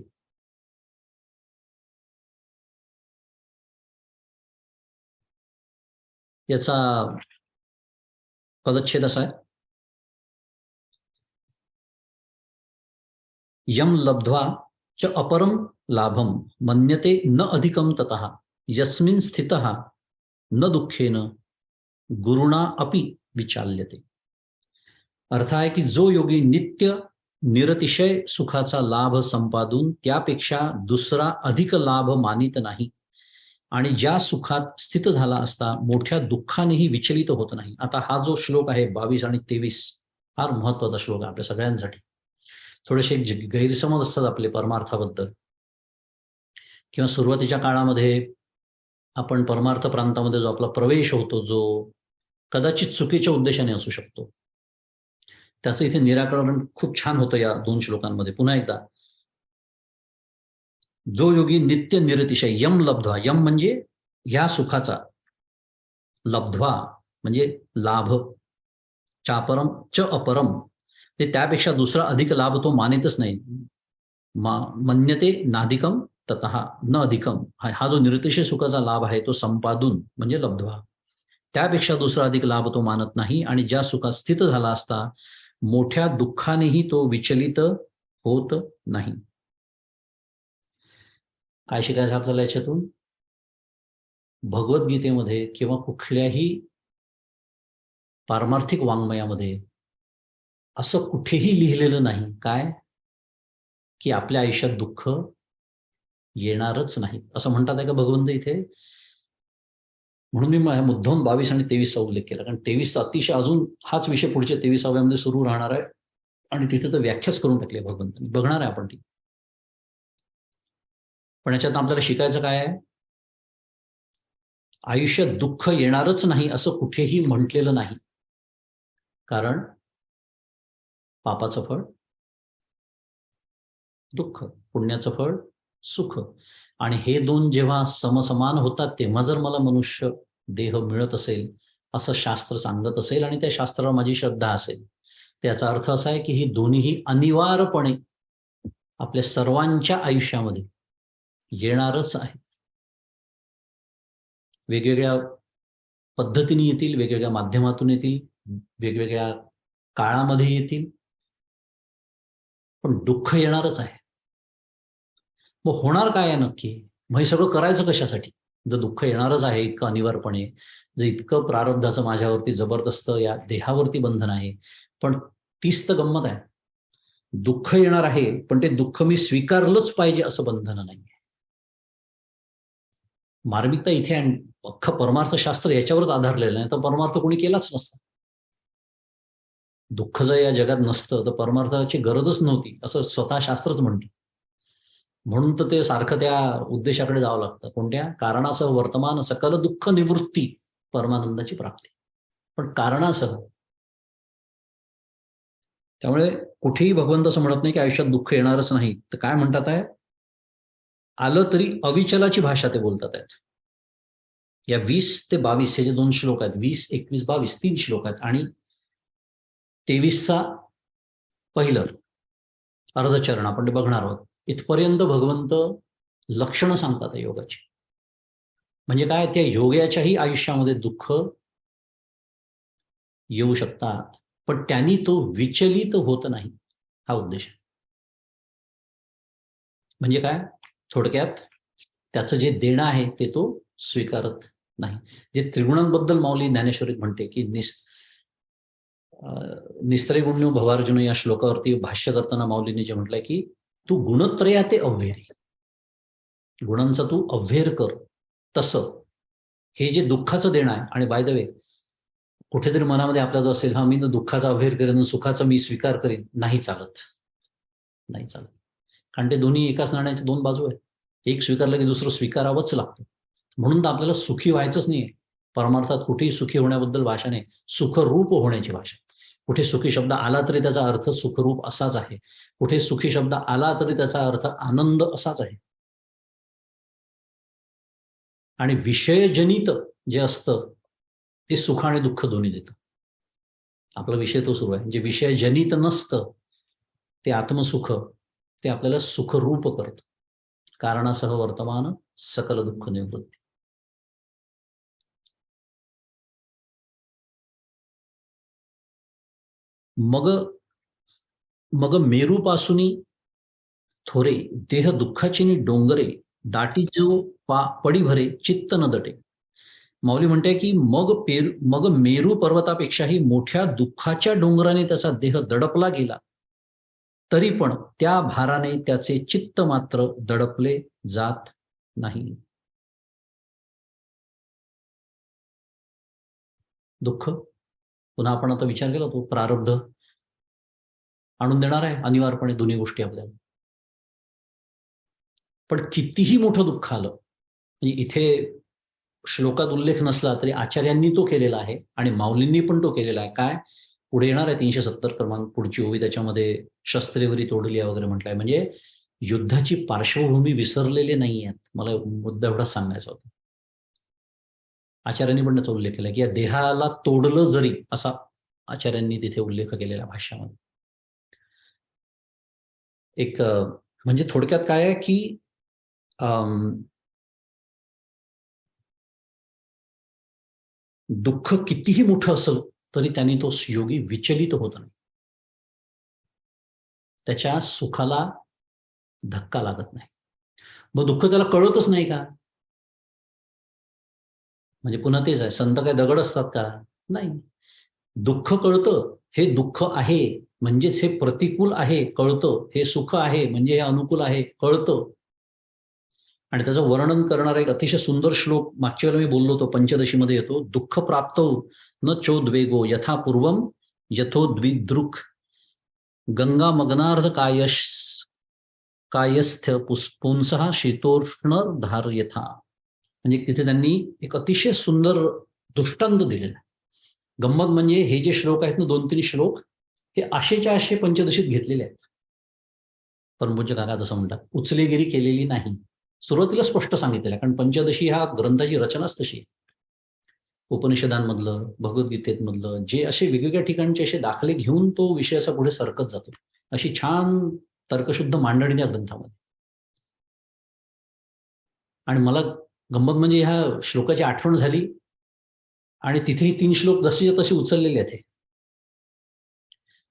याचा पदच्छेद असा आहे, यम लब्ध्वा च अपरम लाभम मन्यते न अधिकम ततः यस्मिन् स्थितः न दुःखेन गुरुणा अपि विचाल्यते. अर्थ आहे की जो योगी नित्य निरतिशय सुखाचा लाभ संपादून त्यापेक्षा दुसरा अधिक लाभ मानित नाही आणि ज्या सुखात स्थित झाला असता मोठ्या दुःखानेही विचलित होत नाही. आता हा जो श्लोक आहे 22 आणि 23 फार महत्वाचा श्लोक आहे आपल्या सगळ्यांसाठी. थोडेसे गैरसमज असतात आपले परमार्थाबद्दल, किंवा सुरुवातीच्या काळामध्ये आपण परमार्थ प्रांतामध्ये जो आपला प्रवेश होतो, जो कदाचित चुकीच्या उद्देशाने असू शकतो, त्याचं इथे निराकरण खूप छान होतं या 2 श्लोकांमध्ये. पुन्हा एकदा, जो योगी नित्य निरतिशय यम लब्ध्वा, यम म्हणजे ह्या सुखाचा, लब्ध्वा म्हणजे लाभ, चापरम च अपरम, ते त्यापेक्षा दुसरा अधिक लाभ तो मानितच नाही. मन्यते नाधिकम ततः न अधिकम, हा जो निरतिशय सुखाचा लाभ आहे तो संपादून म्हणजे लब्ध्वा, त्यापेक्षा दुसरा अधिक लाभ तो मानत नाही. आणि ज्या सुखात स्थित झाला असता मोठ्या दुःखानेही तो विचलित होत नाही. काय शिकायचं आपल्याला याच्यातून? भगवद्गीतेमध्ये किंवा कुठल्याही पारमार्थिक वाङ्मयामध्ये असं कुठेही लिहिलेलं नाही काय की आपल्या आयुष्यात दुःख येणारच नाही, असं म्हणतात आहे का भगवंत इथे? म्हणून मी मुद्दाम 22 आणि 23चा उल्लेख केला, कारण 23 अतिशय अजून हाच विषय पुढच्या 23व्यामध्ये सुरू राहणार आहे आणि तिथे तर व्याख्याच करून टाकली आहे भगवंतांनी. बघणार आहे आपण ती. पण याच्यात आपल्याला शिकायचं काय आहे? आयुष्यात दुःख येणारच नाही असं कुठेही म्हटलेलं नाही. कारण पापाचं फळ दुःख, पुण्याचं फळ सुख, आणि हे दोन जेव्हा समसमान होतात तेव्हा जर मला मनुष्य देह मिळत असेल असं शास्त्र सांगत असेल आणि त्या शास्त्रावर माझी श्रद्धा असेल, त्याचा अर्थ असा आहे की ही दोन्हीही अनिवार्यपणे आपल्या सर्वांच्या आयुष्यामध्ये येणारच आहे. वेगवेगळ्या पद्धतीने येतील, वेगवेगळ्या माध्यमातून येतील, वेगवेगळ्या काळामध्ये येतील, पण दुःख येणारच आहे. मग होणार काय आहे नक्की? मग हे सगळं करायचं कशासाठी? जर दुःख येणारच आहे इतकं अनिवार्यपणे, जर इतकं प्रारब्धाचं माझ्यावरती जबरदस्त या देहावरती बंधन आहे, पण तीच तर गंमत आहे. दुःख येणार आहे पण ते दुःख मी स्वीकारलंच पाहिजे असं बंधन नाही. मार्मिकता इथे अख्खं परमार्थशास्त्र याच्यावरच आधारलेलं नाही तर परमार्थ कोणी केलाच नसता. दुःख जर या जगात नसतं तर परमार्थाची गरजच नव्हती असं स्वतः शास्त्रच म्हणते. म्हणून तर ते सारखं त्या उद्देशाकडे जावं लागतं. कोणत्या? कारणासह वर्तमान सकल दुःख निवृत्ती परमानंदाची प्राप्ती, पण कारणासह. त्यामुळे कुठेही भगवंत असं म्हणत नाही की आयुष्यात दुःख येणारच नाही. तर काय म्हणतात आहे? आलं तरी अविचलाची भाषा ते बोलतात आहेत. या 20 ते 22 हे जे 2 श्लोक आहेत, 20, 21, 22 3 श्लोक आहेत, आणि 23चा पहिलं अर्धचरण आपण ते बघणार आहोत. इथपर्यंत भगवंत लक्षणं सांगतात योगाची. म्हणजे काय? त्या योग्याच्याही आयुष्यामध्ये दुःख येऊ शकतात, पण त्यांनी तो विचलित होत नाही, हा उद्देश. म्हणजे काय? थोडक्यात त्याचं जे देणं आहे ते तो स्वीकारत नाही. जे त्रिगुणांबद्दल माऊली ज्ञानेश्वरीत म्हणते की निस्त्रैगुण्यो भवार्जुन या श्लोकावरती भाष्य करताना माऊलीने जे म्हटलंय की तू गुणत्रया ते अव्हेरी, गुणांचा तू अव्हेर कर. तसं हे जे दुःखाचं देणं आहे, आणि बाय द वे कुठेतरी मनामध्ये आपला जो असेल, हा मी दुःखाचा अव्हेर करेन सुखाचा मी स्वीकार करेन, नाही चालत. नाही चालत, कारण ते दोन्ही एकाच नाण्याच्या 2 बाजू आहेत. एक स्वीकारलं की दुसरं स्वीकारावंच लागतं. म्हणून तर आपल्याला सुखी व्हायचंच नाहीये. परमार्थात कुठेही सुखी होण्याबद्दल भाषा नाही, सुखरूप होण्याची भाषा. कुठे सुखी शब्द आला तरी त्याचा अर्थ सुखरूप असाच आहे, कुठे सुखी शब्द आला तरी त्याचा अर्थ आनंद असाच आहे. आणि विषयजनित जे असतं ते सुख आणि दुःख दोन्ही देतं. आपला विषय तो सुरू आहे. जे विषयजनित नसतं ते आत्मसुख, ते आपल्याला सुखरूप करतं. कारणासह वर्तमान सकल दुःख निवृत्ती. मग मग मेरूपासूनी थोरे देह दुःखाची डोंगरे दाटी जो पडी भरे चित्त न दटे. माऊली म्हणते की मग मेरू पर्वतापेक्षाही मोठ्या दुःखाच्या डोंगराने त्याचा देह दडपला गेला तरी पण त्या भाराने त्याचे चित्त मात्र दडपले जात नाही. दुःख पुन्हा आपण आता विचार केला तो प्रारब्ध आणून देणार आहे अनिवार्यपणे दोन्ही गोष्टी आपल्याला. पण कितीही मोठं दुःख आलं, म्हणजे इथे श्लोकात उल्लेख नसला तरी आचार्यांनी तो केलेला आहे आणि माऊलींनी पण तो केलेला आहे. काय पुढे येणार आहे 370 क्रमांक पुढची ओवी, त्याच्यामध्ये शस्त्रेवरी तोडली वगैरे म्हटलंय. म्हणजे युद्धाची पार्श्वभूमी विसरलेले नाही आहेत. मला मुद्दा एवढाच सांगायचा होता. आचार्यांनी पण त्याचा उल्लेख केला की या देहाला तोडलं जरी, असा आचार्यांनी तिथे उल्लेख केलेला भाष्यामध्ये. एक म्हणजे थोडक्यात काय आहे की दुःख कितीही मोठं असलं तरी त्यांनी तो योगी विचलित होत नाही, त्याच्या सुखाला धक्का लागत नाही. मग दुःख त्याला कळतच नाही का? म्हणजे पुन्हा तेच आहे, संत काय दगड असतात का? नाही. दुःख कळतं, हे दुःख आहे म्हणजेच हे प्रतिकूल आहे कळतं, हे सुख आहे म्हणजे हे अनुकूल आहे कळतं. आणि त्याचं वर्णन करणारा एक अतिशय सुंदर श्लोक मागच्या वेळेला मी बोललो होतो, पंचदशीमध्ये येतो. दुःख प्राप्त न चोद्वेगो यथा पूर्वम यथोद्विदृक् गंगा मग्नार्ध कायस्थ पुंसः शीतोष्ण धार यथा. म्हणजे तिथे त्यांनी एक अतिशय सुंदर दृष्टांत दिलेला आहे. गंमत म्हणजे हे जे श्लोक आहेत ना, 2-3 श्लोक हे आशेच्या आशे पंचदशीत घेतलेले आहेत. परमपूज्य काका जसं म्हणतात, उचलेगिरी केलेली नाही. सुरुवातीला स्पष्ट सांगितलेलं आहे, कारण पंचदशी हा ग्रंथाची रचनाच तशी आहे. उपनिषदांमधलं, भगवद्गीतेमधलं जे असे वेगवेगळ्या ठिकाणचे असे दाखले घेऊन तो विषय असा पुढे सरकत जातो. अशी छान तर्कशुद्ध मांडणी त्या ग्रंथामध्ये. आणि मला गंमत म्हणजे ह्या श्लोकाची आठवण झाली आणि तिथेही 3 श्लोक जसे तसे उचललेले आहेत.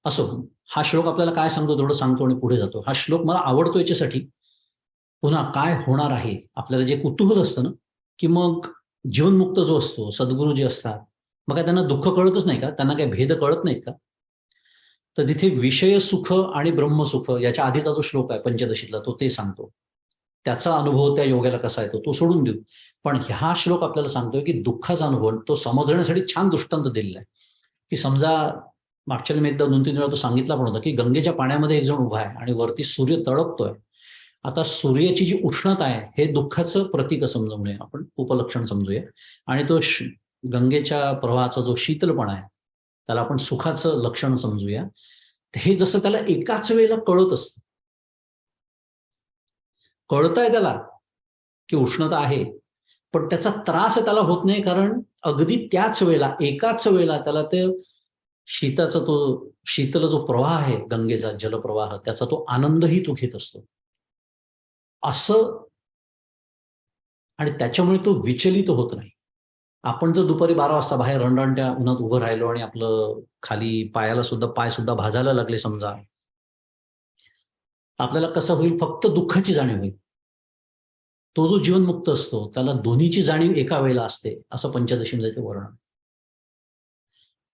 असो, हा श्लोक आपल्याला काय सांगतो थोडं सांगतो आणि पुढे जातो. हा श्लोक मला आवडतो याच्यासाठी, पुन्हा काय होणार आहे आपल्याला जे कुतूहल असतं ना, की मग जीवनमुक्त जो असतो, सद्गुरू जे असतात, मग काय त्यांना दुःख कळतच नाही का? त्यांना काही भेद कळत नाहीत का? तर तिथे विषय सुख आणि ब्रह्मसुख याच्या आधीचा जो श्लोक आहे पंचदशीतला, तो ते सांगतो. त्याचा अनुभव त्या योग्याला कसा येतो तो सोडून देऊ. पण हा श्लोक आपल्याला सांगतोय की दुःखाचा अनुभव तो समजण्यासाठी छान दृष्टांत दिलेला आहे. की समजा मागच्या मी एकदा 2-3 वेळा तो सांगितला पण होता की गंगेच्या पाण्यामध्ये एक जण उभा आहे आणि वरती सूर्य तळपतोय. आता सूर्याची जी उष्णता आहे हे दुःखाचं प्रतीक समजून नये, आपण उपलक्षण समजूया. आणि तो गंगेच्या प्रवाहाचा जो शीतलपणा आहे त्याला आपण सुखाचं लक्षण समजूया. हे जसं त्याला एकाच वेळेला कळत असतं, कळतंय त्याला की उष्णता आहे, पण त्याचा त्रास त्याला होत नाही, कारण अगदी त्याच वेळेला एकाच वेळेला त्याला ते शीताचा तो शीतल जो प्रवाह आहे गंगेचा जलप्रवाह त्याचा तो आनंदही तो घेत असतो असं. आणि त्याच्यामुळे तो विचलित होत नाही. आपण जर दुपारी 12 वाजता बाहेर रणरणत्या उन्हात उभं राहिलो आणि आपलं खाली पाय सुद्धा भाजायला लागले समजा, आपल्याला कसं होईल? फक्त दुःखाची जाणीव होईल. तो जो जीवनमुक्त असतो त्याला दोन्हीची जाणीव एका वेळेला असते, असं पंचदशीमध्ये ते वर्णन.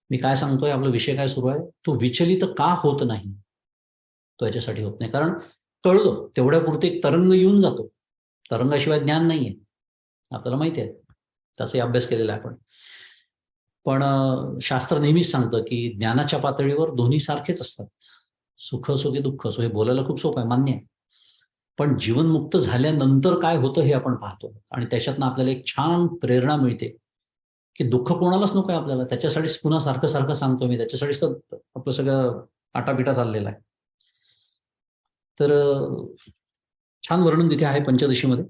मी काय सांगतोय, आपला विषय काय सुरू आहे, तो विचलित का होत नाही? तो याच्यासाठी होत नाही कारण कळलं तेवढ्यापुरते एक तरंग येऊन जातो. तरंगाशिवाय ज्ञान नाहीये, आपल्याला माहिती आहे, त्याचाही अभ्यास केलेला आहे आपण. पण शास्त्र नेहमीच सांगतं की ज्ञानाच्या पातळीवर दोन्ही सारखेच असतात, सुख असो की दुःख असो. हे बोलायला खूप सोपं आहे, मान्य आहे. पण जीवनमुक्त झाल्यानंतर काय होतं हे आपण पाहतो आणि त्याच्यातनं आपल्याला एक छान प्रेरणा मिळते की दुःख कोणालाच नको आहे आपल्याला. त्याच्यासाठीच पुन्हा सारखं सारखं सांगतो मी, त्याच्यासाठीच आपलं सगळं आटापिटा चाललेला आहे. तर छान वर्णन तिथे आहे पंचदशीमध्ये.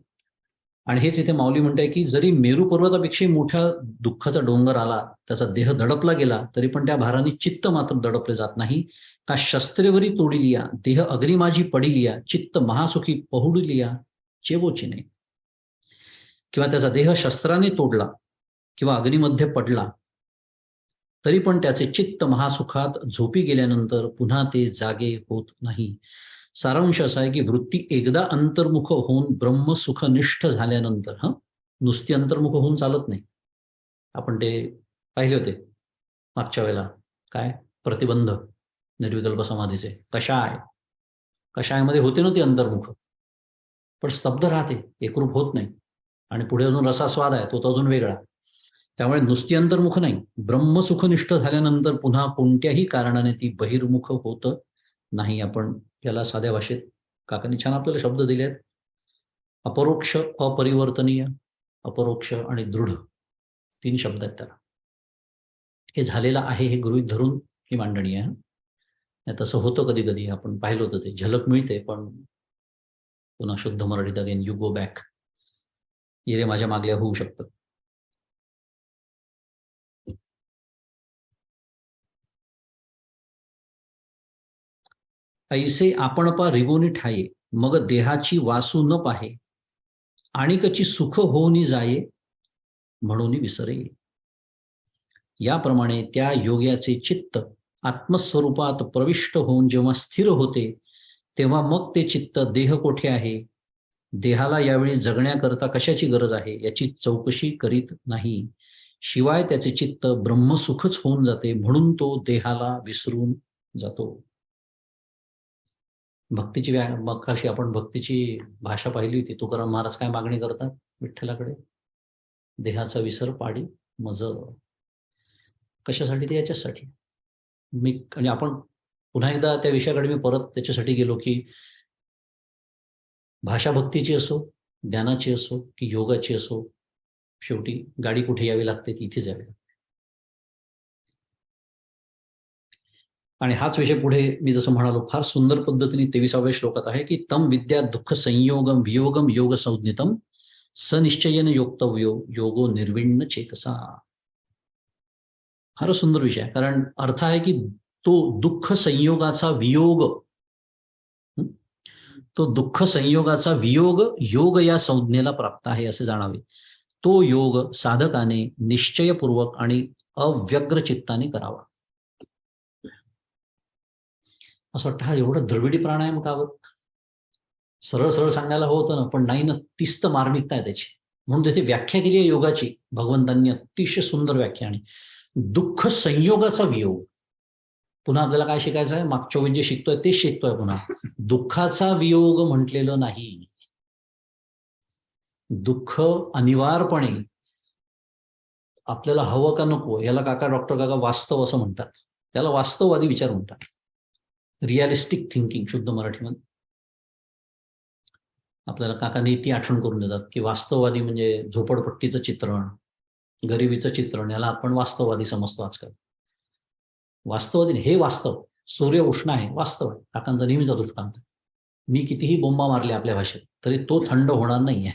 आणि हेच इथे माऊली म्हणताय की जरी मेरू पर्वतापेक्षा मोठ्या दुःखाचा डोंगर आला, त्याचा देह दडपला गेला, तरी पण त्या भाराने चित्त मात्र दडपले जात नाही. का शस्त्रेवरी तोडिलिया देह अग्नी माझी पडिलिया, चित्त महासुखी पहुडलिया चेवोची नाही. किंवा त्याचा देह शस्त्राने तोडला किंवा अग्नीमध्ये पडला तरी पण त्याचे चित्त महासुखात झोपी गेल्यानंतर पुन्हा ते जागे होत नाही. सारांश असा आहे की वृत्ती एकदा अंतर्मुख होऊन ब्रह्मसुखनिष्ठ झाल्यानंतर, नुसती अंतर्मुख होऊन चालत नाही. आपण ते पाहिले होते मागच्या वेळेला, काय प्रतिबंध निर्विकल्प समाधीचे. कषायामध्ये होते ना ती अंतर्मुख, पण स्तब्ध राहते, एकरूप होत नाही. आणि पुढे अजून रसास्वाद आहे, तो अजून वेगळा. त्यामुळे नुसती अंतर्मुख नाही, ब्रह्मसुखनिष्ठ झाल्यानंतर पुन्हा कोणत्याही कारणाने ती बहिर्मुख होत नाही. आपण याला साध्या भाषेत काकांनी छान आपल्याला शब्द दिले आहेत. अपरोक्ष, अपरिवर्तनीय, अपरोक्ष आणि दृढ, 3 शब्द आहेत त्याला. हे झालेलं आहे हे गृहीत धरून ही मांडणी आहे. तसं होतं कधी कधी, आपण पाहिलं होतं ते, झलक मिळते, पण पुन्हा शुद्ध मराठीत अगेन यू गो बॅक, ये रे माझ्या मागल्या होऊ शकतं. ऐसे आपण पा रिगोनी ठाये, मग देहाची वासू न पाहे, आणिकची सुख होऊनी जाये, म्हणून विसरे. याप्रमाणे त्या योग्याचे चित्त आत्मस्वरूपात प्रविष्ट होऊन जेव्हा स्थिर होते, तेव्हा मग ते चित्त देह कोठे आहे, देहाला यावेळी जगण्याकरता कशाची गरज आहे याची चौकशी करीत नाही. शिवाय त्याचे चित्त ब्रह्मसुखच होऊन जाते, म्हणून तो देहाला विसरून जातो. भक्तीची मग कशी आपण भक्तीची भाषा पाहिली होती. तुकाराम महाराज काय मागणी करतात विठ्ठलाकडे, देहाचा विसर पाडी मज. कशासाठी? ते याच्यासाठी. आणि आपण पुन्हा एकदा त्या विषयाकडे मी परत त्याच्यासाठी गेलो की भाषा भक्तीची असो, ज्ञानाची असो की योगाची असो, शेवटी गाडी कुठे यावी लागते ती इथेच यावी लागते. आणि हाच विषय पुढे मी जसं म्हणालो फार सुंदर पद्धतीने 23व्या श्लोकात आहे की तम विद्या दुःख संयोगम वियोगम योग संज्ञितम सनिश्चयन योक्तव्यो योगो निर्विण्ण चेतसा. फार सुंदर विषय आहे, कारण अर्थ आहे की तो दुःख संयोगाचा वियोग, तो दुःख संयोगाचा वियोग योग या संज्ञेला प्राप्त आहे असे जाणावे. तो योग साधकाने निश्चयपूर्वक आणि अव्यग्र चित्ताने करावा. असं वाटतं हा एवढं द्रविडी प्राणायाम का बरं? सरळ सरळ सांगायला होतं ना, पण नाही ना, तीस्त मार्मिकता आहे त्याची. म्हणून त्याची व्याख्या केली आहे योगाची भगवंतांनी, अतिशय सुंदर व्याख्या. आणि दुःख संयोगाचा वियोग, पुन्हा आपल्याला काय शिकायचं आहे? मागच्या वेळी जे शिकतोय तेच शिकतोय पुन्हा. दुःखाचा वियोग म्हटलेलं नाही. दुःख अनिवार्यपणे आपल्याला हवं का नको याला डॉक्टर काका वास्तव असं म्हणतात. त्याला वास्तववादी विचार म्हणतात, रिअलिस्टिक थिंकिंग शुद्ध मराठीमध्ये. आपल्याला काकांनी ती आठवण करून देतात की वास्तववादी म्हणजे झोपडपट्टीचं चित्रण, गरिबीचं चित्रण, याला आपण वास्तववादी समजतो आजकाल. वास्तववादी हे वास्तव. सूर्य उष्ण आहे, वास्तव आहे. काकांचा नेहमीचा दृष्टांत. मी कितीही बोंबा मारले आपल्या भाषेत तरी तो थंड होणार नाहीये.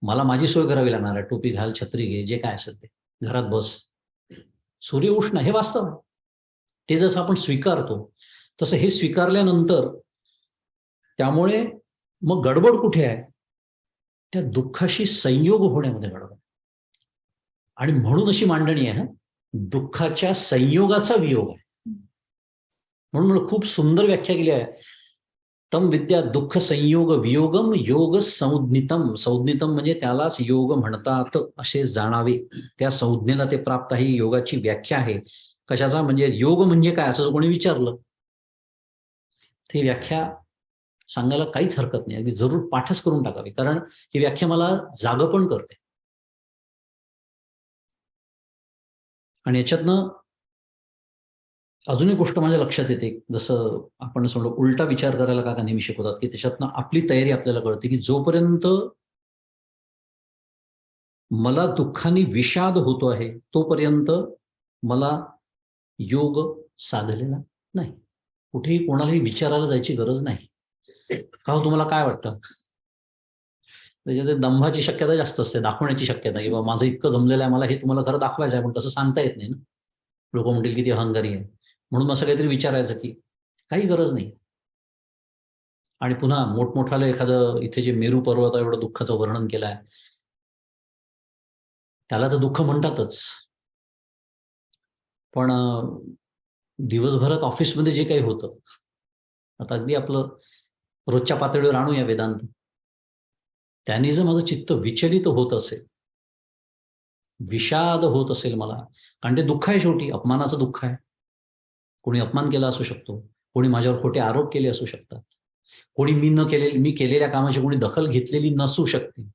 मला माझी सोय करावी लागणार आहे. टोपी घाल, छत्री घे, जे काय असेल ते, घरात बस. सूर्य उष्ण हे वास्तव आहे. ते जसं आपण स्वीकारतो तसं हे स्वीकारल्यानंतर त्यामुळे मग गडबड कुठे आहे? त्या दुःखाशी संयोग होण्यामध्ये गडबड. आणि म्हणून अशी मांडणी आहे, दुःखाच्या संयोगाचा वियोग आहे. म्हणून मला खूप सुंदर व्याख्या केली आहे. तम विद्या दुःख संयोग वियोगम योग संज्ञितम. संज्ञितम म्हणजे त्यालाच योग म्हणतात असे जाणावे. त्या संज्ञेला ते प्राप्त आहे. योगाची व्याख्या आहे. कशाचा? म्हणजे योग म्हणजे काय असं कोणी विचारलं, ती व्याख्या सांगायला काहीच हरकत नाही. अगदी जरूर पाठच करून टाकावी, कारण ही व्याख्या मला जागं पण करते. आणि याच्यातनं अजून एक गोष्ट माझ्या लक्षात येते, जसं आपण समजा उलटा विचार करायला काका नेहमी शिकवतात की त्याच्यातनं आपली तयारी आपल्याला कळते की जोपर्यंत मला दुःखाने विषाद होतो आहे तोपर्यंत मला योग साधलेला नाही. कुठेही कोणालाही विचारायला जायची गरज नाही. का हो, तुम्हाला काय वाटतं? त्याच्यात दंभाची शक्यता जास्त असते, दाखवण्याची शक्यता की बाबा माझं इतकं जमलेलं आहे, मला हे तुम्हाला खरं दाखवायचं आहे, पण तसं सांगता येत नाही ना. लोक म्हणतील की ती अहंकारी आहे. म्हणून असं काहीतरी विचारायचं की काही गरज नाही. आणि पुन्हा मोठमोठालं एखादं, इथे जे मेरू पर्वत एवढं दुःखाचं वर्णन केलं आहे, त्याला तर दुःख म्हणतातच, पण दिवसभरात ऑफिसमध्ये जे काही होतं, आता अगदी आपलं रोजच्या पातळीवर आणूया वेदांत, त्यांनी जर माझं चित्त विचलित होत असेल, विषाद होत असेल मला, कारण ते दुःख आहे, शेवटी अपमानाचं दुःख आहे. कोणी अपमान केला असू शकतो, कोणी माझ्यावर खोटे आरोप केले असू शकतात, कोणी मी केलेल्या कामाची कोणी दखल घेतलेली नसू शकते,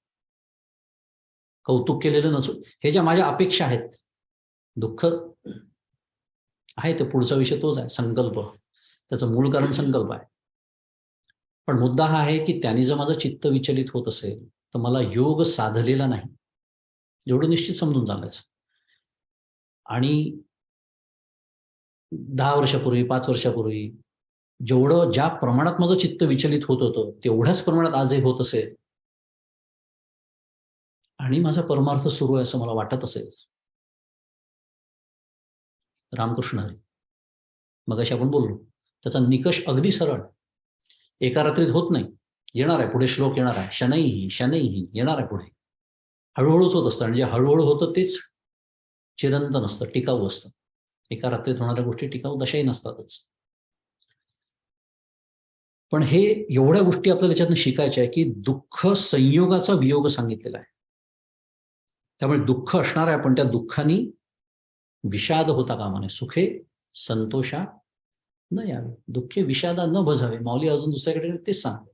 कौतुक केलेलं नसू, हे ज्या माझ्या अपेक्षा आहेत दुःख आहे ते पुढचा विषय तोच आहे, संकल्प. त्याचं मूळ कारण संकल्प आहे. पण मुद्दा हा आहे की त्याने जर माझं चित्त विचलित होत असेल तर मला योग साधलेला नाही, एवढं निश्चित समजून चालायचं. आणि 10 वर्षापूर्वी, 5 वर्षापूर्वी जेवढं ज्या प्रमाणात माझं चित्त विचलित होत होतं तेवढ्याच प्रमाणात आजही होत असेल आणि माझा परमार्थ सुरू आहे असं मला वाटत असेल, रामकृष्ण हरी, मगाशी आपण बोललो, त्याचा निकष अगदी सरळ. एका रात्रीत होत नाही, येणार आहे पुढे श्लोक, येणार आहे शनैही शनैही, येणार आहे पुढे. हळूहळूच होत असतं. आणि जे हळूहळू होतं तेच चिरंतन असतं, टिकाऊ असतं. एका रात्रीत होणाऱ्या गोष्टी टिकाऊ दशाही नसतातच. पण हे एवढ्या गोष्टी आपल्याला याच्यातनं शिकायच्या आहे की दुःख संयोगाचा वियोग सांगितलेला आहे. त्यामुळे दुःख असणार आहे, पण त्या दुःखाने विषाद होता कामा नये. सुखे संतोषा न यावे, दुःखे विषादा न भजावे. माऊली अजून दुसऱ्याकडे तेच सांगते.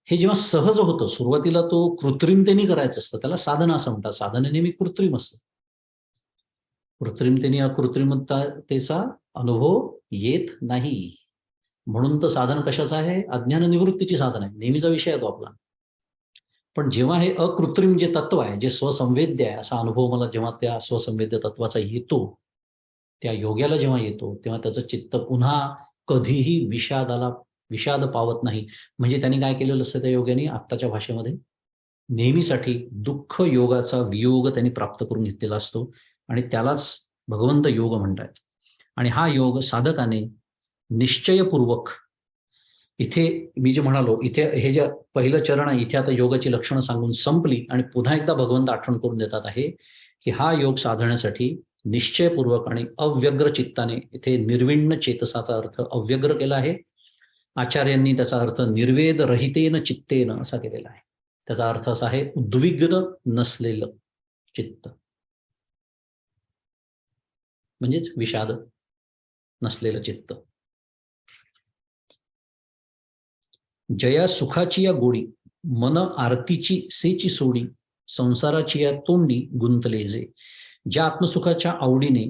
हे जेव्हा सहज होतं, सुरुवातीला तो कृत्रिमतेने करायचं असतं, त्याला साधना असं म्हणतात. साधना नेहमी कृत्रिम असतं. कृत्रिमतेने अकृत्रिमतेचा अनुभव येत नाही. म्हणून तर साधन कशाचं आहे? अज्ञान निवृत्तीची साधन आहे. नेहमीचा विषय आहे तो आपला. पण जेव्हा हे अकृत्रिम जे तत्व आहे, जे स्वसंवेद्य आहे, असा अनुभव मला जेव्हा त्या स्वसंवेद्य तत्वाचा येतो, त्या योग्याला जेव्हा येतो, तेव्हा त्याचं चित्त पुन्हा कधीही विषाद पावत नाही. म्हणजे त्यांनी काय केलेलं असतं त्या योग्याने, आत्ताच्या भाषेमध्ये नेहमीसाठी दुःख योगाचा वियोग त्यांनी प्राप्त करून घेतलेला असतो आणि त्यालाच भगवंत योग म्हणतात. आणि हा योग साधकाने निश्चयपूर्वक, इथे मी जे म्हणालो, इथे हे जे पहिलं चरण आहे, इथे आता योगाची लक्षणं सांगून संपली आणि पुन्हा एकदा भगवंत आठवण करून देतात आहे की हा योग साधण्यासाठी निश्चयपूर्वक आणि अव्यग्र चित्ताने, इथे निर्विण्ण चेतसाचा अर्थ अव्यग्र केला आहे. आचार्यांनी त्याचा अर्थ निर्वेद रहितेन चित्तेन असा केलेला आहे. त्याचा अर्थ असा आहे उद्विग्न नसलेलं चित्त, म्हणजेच विषाद नसलेलं चित्त. जया सुखाची या गोडी, मन आरतीची सेची सोडी, संसाराची या तोंडी गुंतले जे. ज्या आत्मसुखाच्या आवडीने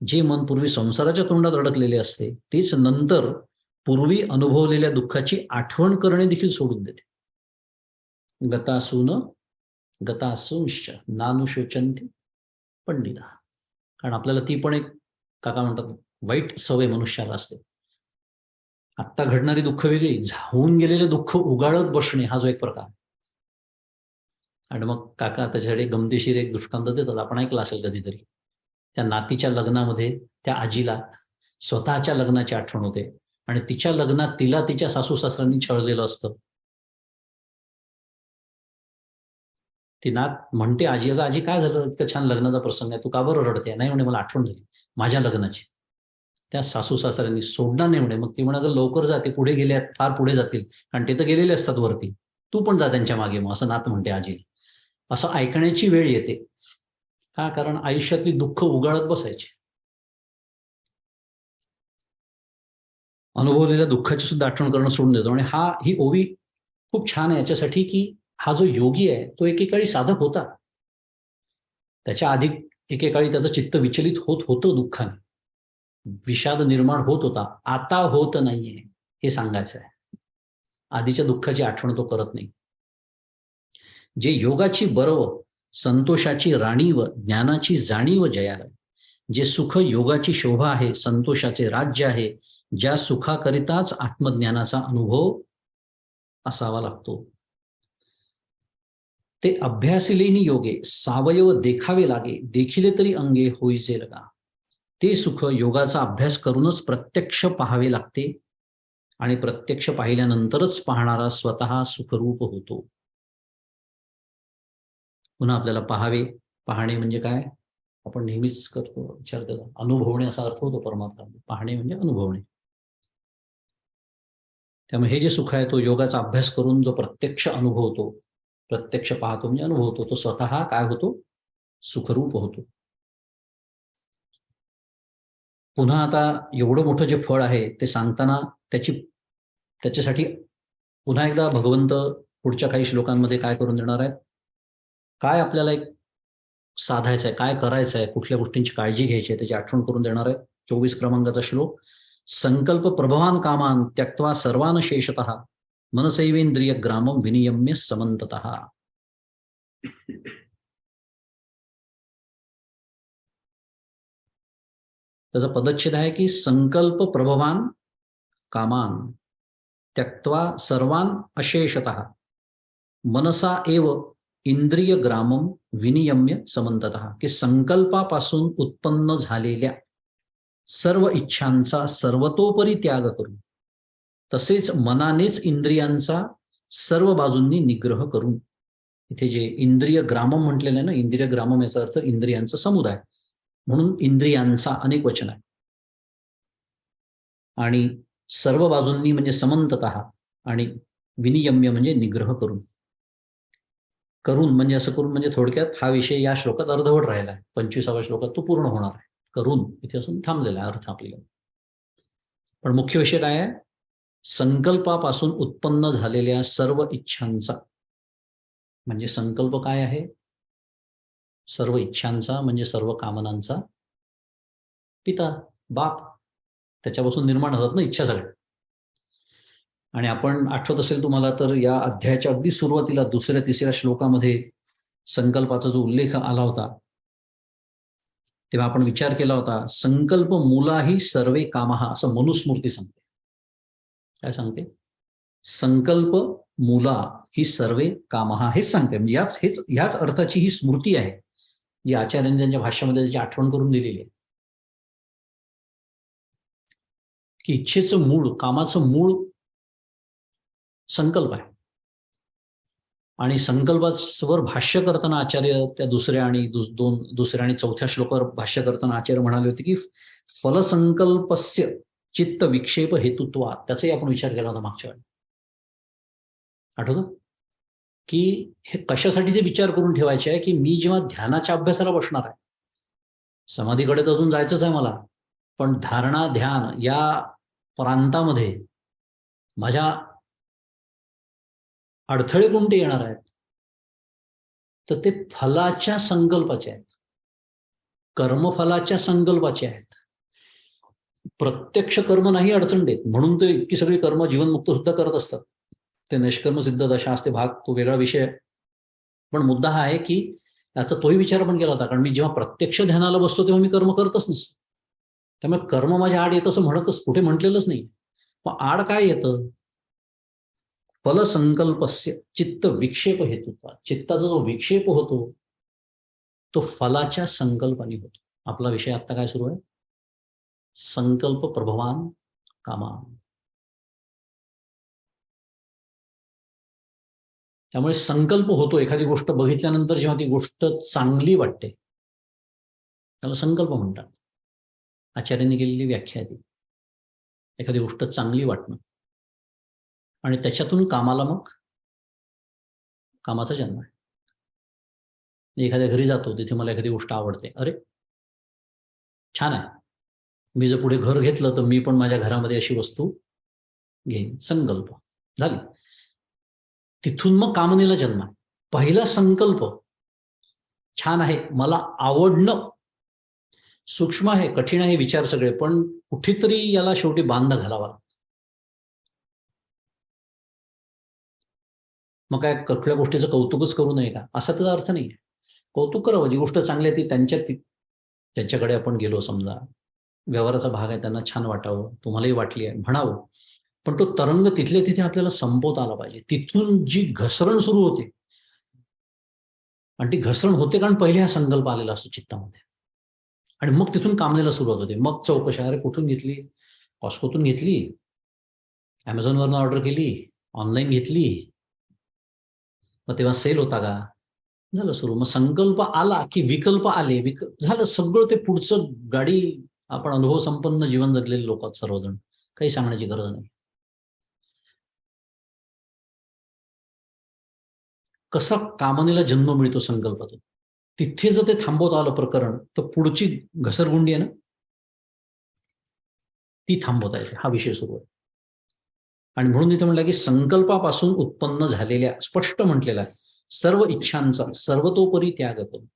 जे मन पूर्वी संसाराच्या तोंडात अडकलेले असते, तेच नंतर पूर्वी अनुभवलेल्या दुःखाची आठवण करणे देखील सोडून देते. गतासूंश्च नानुशोचन्ति पंडिता. कारण आपल्याला ती पण एक काका म्हणतात वाईट सवय मनुष्याला असते. आत्ता घडणारी दुःख वेगळी, होऊन गेलेले दुःख उगाळत बसणे हा जो एक प्रकार. आणि मग काका त्याच्याकडे गमतीशीर एक दृष्टांत देतात, आपण ऐकला असेल कधीतरी. त्या नातीच्या लग्नामध्ये त्या आजीला स्वतःच्या लग्नाची आठवण होते आणि तिच्या लग्नात तिला तिच्या सासू सासऱ्यांनी छळलेलं असतं. ती नात म्हणते, आजी अगं आजी काय झालं, इतकं छान लग्नाचा प्रसंग आहे, तू का बरं रडते? नाही म्हणे, मला आठवण झाली माझ्या लग्नाची. त्या सासू सासऱ्यांनी सोडणार नाही म्हणे. मग ती म्हणा, लवकर जा, ते पुढे गेले, फार पुढे जातील, कारण ते तर गेलेले असतात वरती, तू पण जा त्यांच्या मागे. मग असं नात म्हणते आजी. असं ऐकण्याची वेळ येते का? कारण आयुष्यातली दुःख उगाळत बसायची. अनुभवलेल्या दुःखाची सुद्धा आठवण करणं सोडून देतो. आणि ही ओवी खूप छान आहे याच्यासाठी की हा जो योगी आहे तो एकेकाळी साधक होता, त्याच्या आधी एकेकाळी त्याचं चित्त विचलित होत होतं दुःखाने, विषाद निर्माण होत होता, आता होत नाहीये हे सांगायचं आहे. आधीच्या दुःखाची आठवण तो करत नाही. जे योगाची बरव, संतोषाची राणीव, ज्ञानाची जाणीव जयाला. जे सुख योगाची शोभा आहे, संतोषाचे राज्य आहे, ज्या सुखाकरिताच आत्मज्ञानाचा अनुभव असावा लागतो. ते अभ्यासिलेनी योगे, सावयव देखावे लागे, देखिले तरी अंगे होईचे लगा. ते सुख योगाचा अभ्यास करूनच प्रत्यक्ष पाहावे लागते आणि प्रत्यक्ष पाहिल्यानंतरच पाहणारा स्वतः सुखरूप होतो. पुन्हा आपल्याला पाहणे म्हणजे काय? आपण नेहमीच करतो विचार, त्याचा अनुभवणे असा अर्थ होतो परमार्थामध्ये. पाहणे म्हणजे अनुभवणे. त्यामुळे हे जे सुख आहे तो योगाचा अभ्यास करून जो प्रत्यक्ष अनुभवतो, प्रत्यक्ष पाहतो म्हणजे अनुभवतो, तो स्वतः काय होतो? सुखरूप होतो. पुन्हा आता एवढं मोठं जे फळ आहे ते सांगताना त्याच्यासाठी पुन्हा एकदा भगवंत पुढच्या काही श्लोकांमध्ये काय करून देणार आहेत? काय आपल्याला एक साधायचं आहे, काय करायचं आहे, कुठल्या गोष्टींची काळजी घ्यायची आहे त्याची आठवण करून देणार आहे 24 क्रमांकाचा श्लोक. संकल्प प्रभवान कामान त्यक्त्वा सर्वान शेषतः मनसैवेंद्रिय ग्रामम विनियम्य समंततः. त्याचा पदच्छेद आहे की संकल्प प्रभवान कामान त्यक्त्वा सर्वान अशेषतः मनसा एव इंद्रिय ग्रामम विनियम्य समंततः, की संकल्पापासून उत्पन्न झालेल्या सर्व इच्छांचा सर्वतोपरी त्याग करून तसेच मनानेच इंद्रियांचा सर्व बाजूंनी निग्रह करून. इथे जे इंद्रिय ग्रामम म्हटलेलं आहे ना, इंद्रिय ग्रामम याचा अर्थ इंद्रियांचा समुदाय, म्हणून इंद्रियांचा अनेक वचन आहे. आणि सर्व बाजूंनी म्हणजे समंततः, आणि विनियम्य म्हणजे निग्रह करून. करून म्हणजे असं करून म्हणजे थोडक्यात हा विषय या श्लोकात अर्धवट राहिला आहे. 25व्या श्लोकात तो पूर्ण होणार आहे. करून इथे असून थांबलेला आहे अर्थ आपल्याला. पण मुख्य विषय काय आहे? संकल्पापासून उत्पन्न झालेल्या सर्व इच्छांचा, म्हणजे संकल्प काय आहे? सर्व इच्छांचा म्हणजे सर्व कामनांचा पिता, बाप. त्याच्यापासून निर्माण होतात ना इच्छा सगळ्या. आणि आपण आठवत असेल तुम्हाला तर या अध्यायाच्या अगदी सुरुवातीला 2-3 श्लोकामध्ये संकल्पाचा जो उल्लेख आला होता तेव्हा आपण विचार केला होता, संकल्प मूलाही सर्वे कामः, असं मनुस्मृती सांगते. काय सांगते? संकल्प मूला ही सर्वे कामः हेच सांगते. म्हणजे ह्याच अर्थाची ही स्मृती आहे जी आचार्यांनी त्यांच्या भाष्यामध्ये त्याची आठवण करून दिलेली आहे की इच्छेचं मूळ, कामाचं मूळ संकल्प आहे. आणि संकल्पावर भाष्य करताना आचार्य त्या दुसऱ्या आणि चौथ्या श्लोकावर भाष्य करताना आचार्य म्हणाले होते की फलसंकल्पस्य चित्त विक्षेप हेतुत्वा. त्याचाही आपण विचार केला होता मागच्या वेळी, आठवतं? की हे कशासाठी ते विचार करून ठेवायचे आहे की मी जेव्हा ध्यानाच्या अभ्यासाला बसणार आहे, समाधीकडे तर अजून जायचंच आहे मला, पण धारणा ध्यान या प्रांतामध्ये माझ्या अडथळे कोणते येणार आहेत? तर ते फलाच्या संकल्पाचे आहेत, कर्मफलाच्या संकल्पाचे आहेत. प्रत्यक्ष कर्म नाही अडचण देत, म्हणून ते इतकी सगळी कर्म जीवनमुक्त सुद्धा करत असतात. ते निष्कर्म सिद्ध दशा असते भाग, तो वेगळा विषय आहे. पण मुद्दा हा आहे की त्याचा तोही विचार पण केला होता, कारण मी जेव्हा प्रत्यक्ष ध्यानाला बसतो तेव्हा मी कर्म करतच नसतो. त्यामुळे कर्म माझ्या आड येत असं म्हणतच कुठे म्हटलेलंच नाही. मग आड काय येतं? फलसंकल्पस्य चित्त विक्षेप हेतुत्वा. चित्ताचा जो विक्षेप होतो तो फलाच्या संकल्पाने होतो. आपला विषय आता काय सुरू आहे? संकल्प प्रभवान कामान. त्यामुळे संकल्प होतो. एखादी गोष्ट बघितल्यानंतर जेव्हा ती गोष्ट चांगली वाटते त्याला संकल्प म्हणतात. आचार्यांनी केलेली व्याख्या आहे ती. एखादी गोष्ट चांगली वाटणं आणि त्याच्यातून कामाला मग कामाचा जन्म आहे. एखाद्या घरी जातो, तिथे मला एखादी गोष्ट आवडते, अरे छान आहे, मी जर पुढे घर घेतलं तर मी पण माझ्या घरामध्ये अशी वस्तू घेईन. संकल्प झाली. तिथून मग कामनेला जन्म आहे. पहिला संकल्प छान आहे, मला आवडणं सूक्ष्म आहे, कठीण आहे विचार सगळे, पण कुठेतरी याला शेवटी बांध घालावा. मग काय कुठल्या गोष्टीचं कौतुकच करू नये का? असा त्याचा अर्थ नाही. कौतुक करावं, जी गोष्ट चांगली आहे ती त्यांच्याकडे आपण गेलो, समजा व्यवहाराचा भाग आहे, त्यांना छान वाटावं, तुम्हालाही वाटली आहे म्हणावं, पण तो तरंग तिथल्या तिथे आपल्याला संपवता आला पाहिजे. तिथून जी घसरण सुरू होते, आणि ती घसरण होते कारण पहिले हा संकल्प आलेला असतो चित्तामध्ये, आणि मग तिथून कामनेला सुरुवात होते. मग चौकशा, अरे कुठून घेतली? कॉस्कोतून घेतली, अमेझॉनवरून ऑर्डर केली, ऑनलाईन घेतली, मग तेव्हा सेल होता का? झालं सुरू. मग संकल्प आला की विकल्प आले, झालं सगळं. ते पुढचं गाडी. आपण अनुभव संपन्न जीवन जगलेले लोक आहोत सर्वजण, काही सांगण्याची गरज नाही. कसा कामनेला जन्म मिळतो संकल्पातून, तिथे जर ते थांबवता आलं प्रकरण, तर पुढची घसरगुंडी आहे ना ती थांबवता येते. हा विषय सुरू आहे. आणि म्हणून इथे म्हटलं की संकल्पापासून उत्पन्न झालेल्या, स्पष्ट म्हटलेला आहे, सर्व इच्छांचा सर्वतोपरी त्याग करून.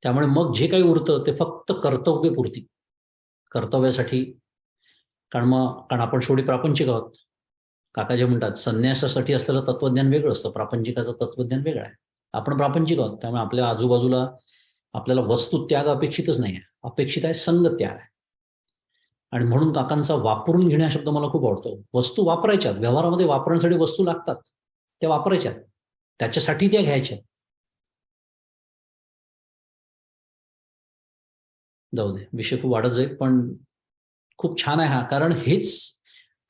त्यामुळे मग जे काही उरतं ते फक्त कर्तव्यपूर्ती, कर्तव्यासाठी. कारण आपण शेवटी प्रापंचिक आहोत. काका जे म्हणतात, संन्यासासाठी असलेलं तत्वज्ञान वेगळं असतं, प्रापंचिकाचं तत्वज्ञान वेगळं आहे. आपण प्रापंचिक आहोत, त्यामुळे आपल्या आजूबाजूला आपल्याला वस्तू त्याग अपेक्षितच नाही आहे, अपेक्षित आहे संग त्याग. आणि म्हणून काकांचा वापरून घेणे हा शब्द मला खूप आवडतो. वस्तू वापरायच्या, व्यवहारामध्ये वापरण्यासाठी वस्तू लागतात, त्या वापरायच्या, त्याच्यासाठी त्या घ्यायच्या. जाऊ दे, विषय खूप वाढत जाईल, पण खूप छान आहे हा.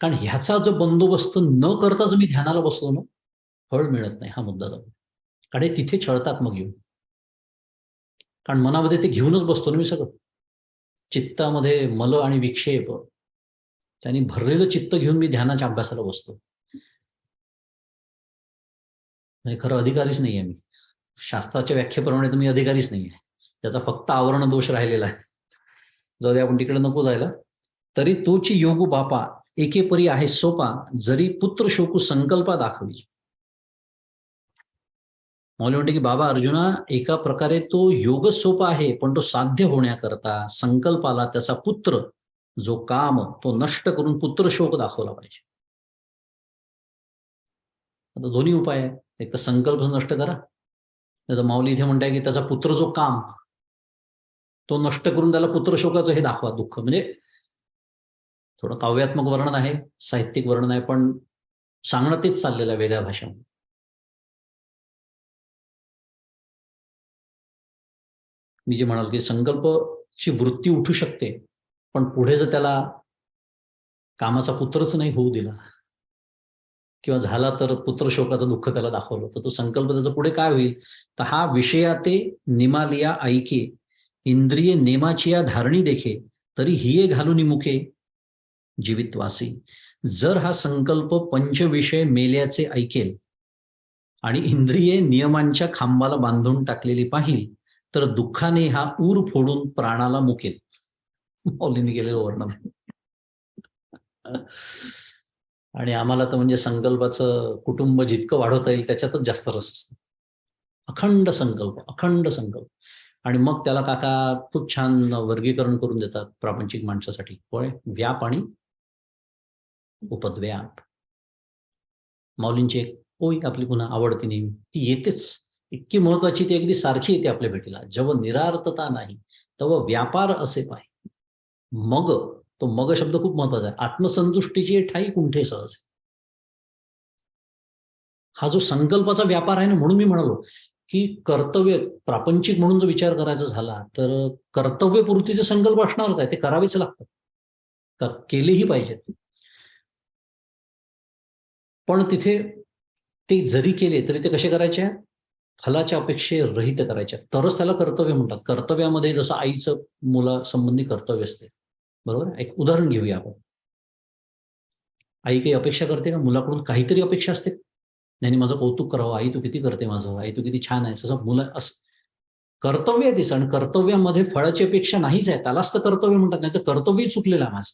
कारण ह्याचा जो बंदोबस्त न करता जर मी ध्यानाला बसलो ना, फळ मिळत नाही, हा मुद्दा जाऊ. कारण हे तिथे छळतात मग येऊन. कारण मनामध्ये ते घेऊनच बसतो ना मी सगळं. चित्तामध्ये मल आणि विक्षेप, त्यांनी भरलेलं चित्त घेऊन मी ध्यानाच्या अभ्यासाला बसतो. म्हणजे खरं अधिकारीच नाही आहे मी. शास्त्राच्या व्याख्येप्रमाणे तर मी अधिकारीच नाही आहे. त्याचा फक्त आवरण दोष राहिलेला आहे. जाऊ दे, आपण तिकडे नको जायला. तरी तोची योगू बापा एकेपरी आहे सोपा, जरी पुत्र शोकू संकल्पा दाखवी. मला म्हणते की बाबा अर्जुना, एका प्रकारे तो योगच सोपा आहे, पण तो साध्य होण्याकरता संकल्पाला त्याचा पुत्र जो काम तो नष्ट करून पुत्र शोक दाखवला पाहिजे. आता दोन्ही उपाय आहेत. एक तर संकल्प नष्ट करा, नाही तर माऊली इथे म्हणताय की त्याचा पुत्र जो काम तो नष्ट करून त्याला पुत्र शोकाचं हे दाखवा, दुःख. म्हणजे थोडं काव्यात्मक वर्णन आहे, साहित्यिक वर्णन आहे, पण सांगणं तेच चाललेलं आहे वेगळ्या भाषेमध्ये. मी जे म्हणाल की संकल्पची वृत्ती उठू शकते, पण पुढे जर त्याला कामाचा पुत्रच नाही होऊ दिला किंवा झाला तर पुत्र शोकाचं दुःख त्याला दाखवलं, तर तो संकल्प त्याचा पुढे काय होईल. तर हा विषयाते निमालिया ऐके, इंद्रिय नेमाचिया धारणी देखे, तरी हिये घालून मुखे जीवितवासी. जर हा संकल्प पंचविषय मेल्याचे ऐकेल आणि इंद्रिये नियमांच्या खांबाला बांधून टाकलेली पाहिल, तर दुःखाने हा ऊर फोडून प्राणाला मुकेल. मौलींनी केलेलं वर्णन. आणि आम्हाला तर म्हणजे संकल्पाचं कुटुंब जितकं वाढवता येईल त्याच्यातच जास्त रस असतो. अखंड संकल्प, अखंड संकल्प. आणि मग त्याला काका खूप छान वर्गीकरण करून देतात प्रापंचिक माणसासाठी. होय, व्याप आणि उपद्व्याप. माऊलींची एक ओळी आपली पुन्हा आवडती नेहमी, ती येतेच, इतकी महत्वाची, ती अगदी सारखी येते आपल्या भेटीला. जव निरार्थता नाही तव व्यापार असे पाहि. मग तो मग शब्द खूप महत्वाचा आहे. आत्मसंतुष्टीची ठाई कुंठे सहज. हा जो संकल्पाचा व्यापार आहे ना, म्हणून मी म्हणालो की कर्तव्य प्रापंचिक म्हणून जर विचार करायचा झाला तर कर्तव्यपूर्तीचे संकल्प असणारच आहे, ते करावेच लागतात, केलेही पाहिजेत. पण तिथे ते जरी केले तरी ते कसे करायचे, फलाच्या अपेक्षे रहित करायच्या, तरच त्याला कर्तव्य म्हणतात. कर्तव्यामध्ये जसं आईचं मुलासंबंधी कर्तव्य असते, बरोबर. एक उदाहरण घेऊया आपण. आई काही अपेक्षा करते का मुलाकडून? काहीतरी अपेक्षा असते. नाही, माझं कौतुक करावं, आई तू किती करते माझं, आई तू किती छान आहेस, असं मुलं असं कर्तव्य आहे तिचं. आणि कर्तव्यामध्ये फळाची अपेक्षा नाहीच आहे, त्यालाच तर कर्तव्य म्हणतात. नाही तर कर्तव्य चुकलेलं आहे माझं.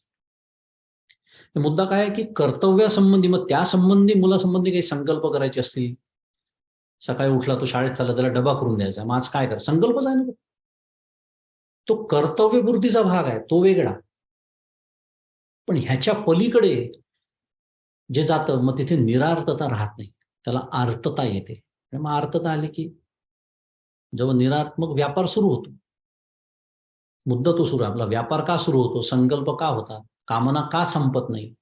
मुद्दा काय आहे की कर्तव्यासंबंधी, मग त्यासंबंधी मुलासंबंधी काही संकल्प करायचे असतील. सकाळी उठला तो शाळेत चालला, त्याला डबा करून द्यायचा, मग आज काय कर, संकल्पच आहे ना तो कर्तव्यपूर्तीचा भाग आहे, तो वेगळा. पण ह्याच्या पलीकडे जे जातं मग तिथे निरार्थता राहत नाही, त्याला आर्तता येते. मग आर्तता आली की जेव्हा निरात्मक व्यापार सुरू होतो, मुद्दा तो सुरू आहे आपला. व्यापार का सुरू होतो, संकल्प का होता, कामना का संपत नाही,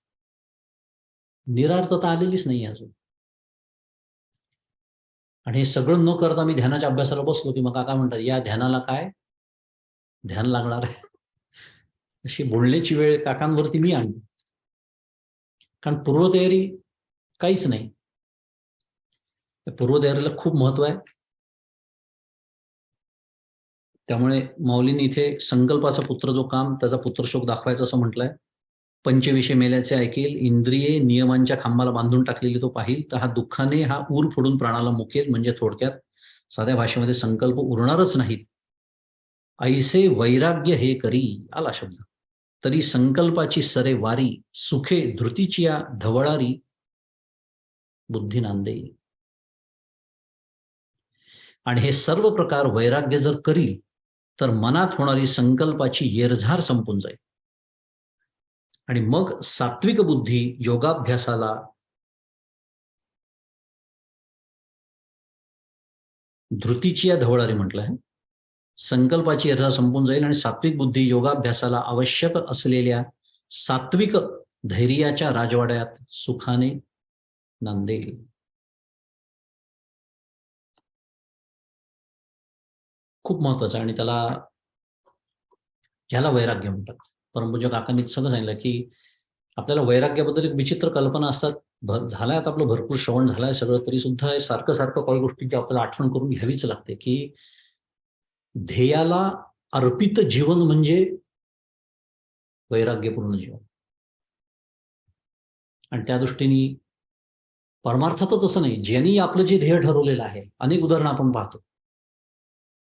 निरार्थता आलेलीच नाही अजून. आणि हे सगळं न करता मी ध्यानाच्या अभ्यासाला बसलो की मग काका म्हणतात या ध्यानाला काय ध्यान लागणार आहे. अशी बोलण्याची वेळ काकांवरती मी आणली, कारण पूर्वतयारी काहीच नाही. पूर्वतयारीला खूप महत्व आहे. त्यामुळे माऊलींनी इथे संकल्पाचा पुत्र जो काम त्याचा पुत्रशोक दाखवायचा असं म्हटलंय. पंचविषय मेल्याचे ऐकेल, इंद्रिये नियमांच्या खांबाला बांधून टाकलेली तो पाहिल, तर हा दुःखाने हा ऊर फोडून प्राणाला मुकेल. म्हणजे थोडक्यात साध्या भाषेमध्ये संकल्प उरणारच नाहीत. ऐसे वैराग्य हे करी, आला शब्द, तरी संकल्पाची सरे वारी, सुखे धृतीची या ढवळारी बुद्धी नांदे. आणि हे सर्व प्रकार वैराग्य जर करील तर मनात होणारी संकल्पाची येरझार संपून जाईल आणि मग सात्विक बुद्धी योगाभ्यासाला धृतीची या धवळारी म्हटलं आहे. संकल्पाची येरझार संपून जाईल आणि सात्विक बुद्धी योगाभ्यासाला आवश्यक असलेल्या सात्विक धैर्याच्या राजवाड्यात सुखाने नांदेल. खूप महत्वाचं आहे आणि ह्याला वैराग्य म्हणतात. परमपूज्य काकांनी सगळं सांगितलं की आपल्याला वैराग्याबद्दल एक विचित्र कल्पना असतात. झालाय आता आपलं भरपूर श्रवण झालंय सगळं, तरी सुद्धा सारखं सारखं काही गोष्टींची आपल्याला आठवण करून घ्यावीच लागते की ध्येयाला अर्पित जीवन म्हणजे वैराग्यपूर्ण जीवन. आणि त्या दृष्टीने परमार्थात तसं नाही. ज्यांनी आपलं जे ध्येय ठरवलेलं आहे, अनेक उदाहरणं आपण पाहतो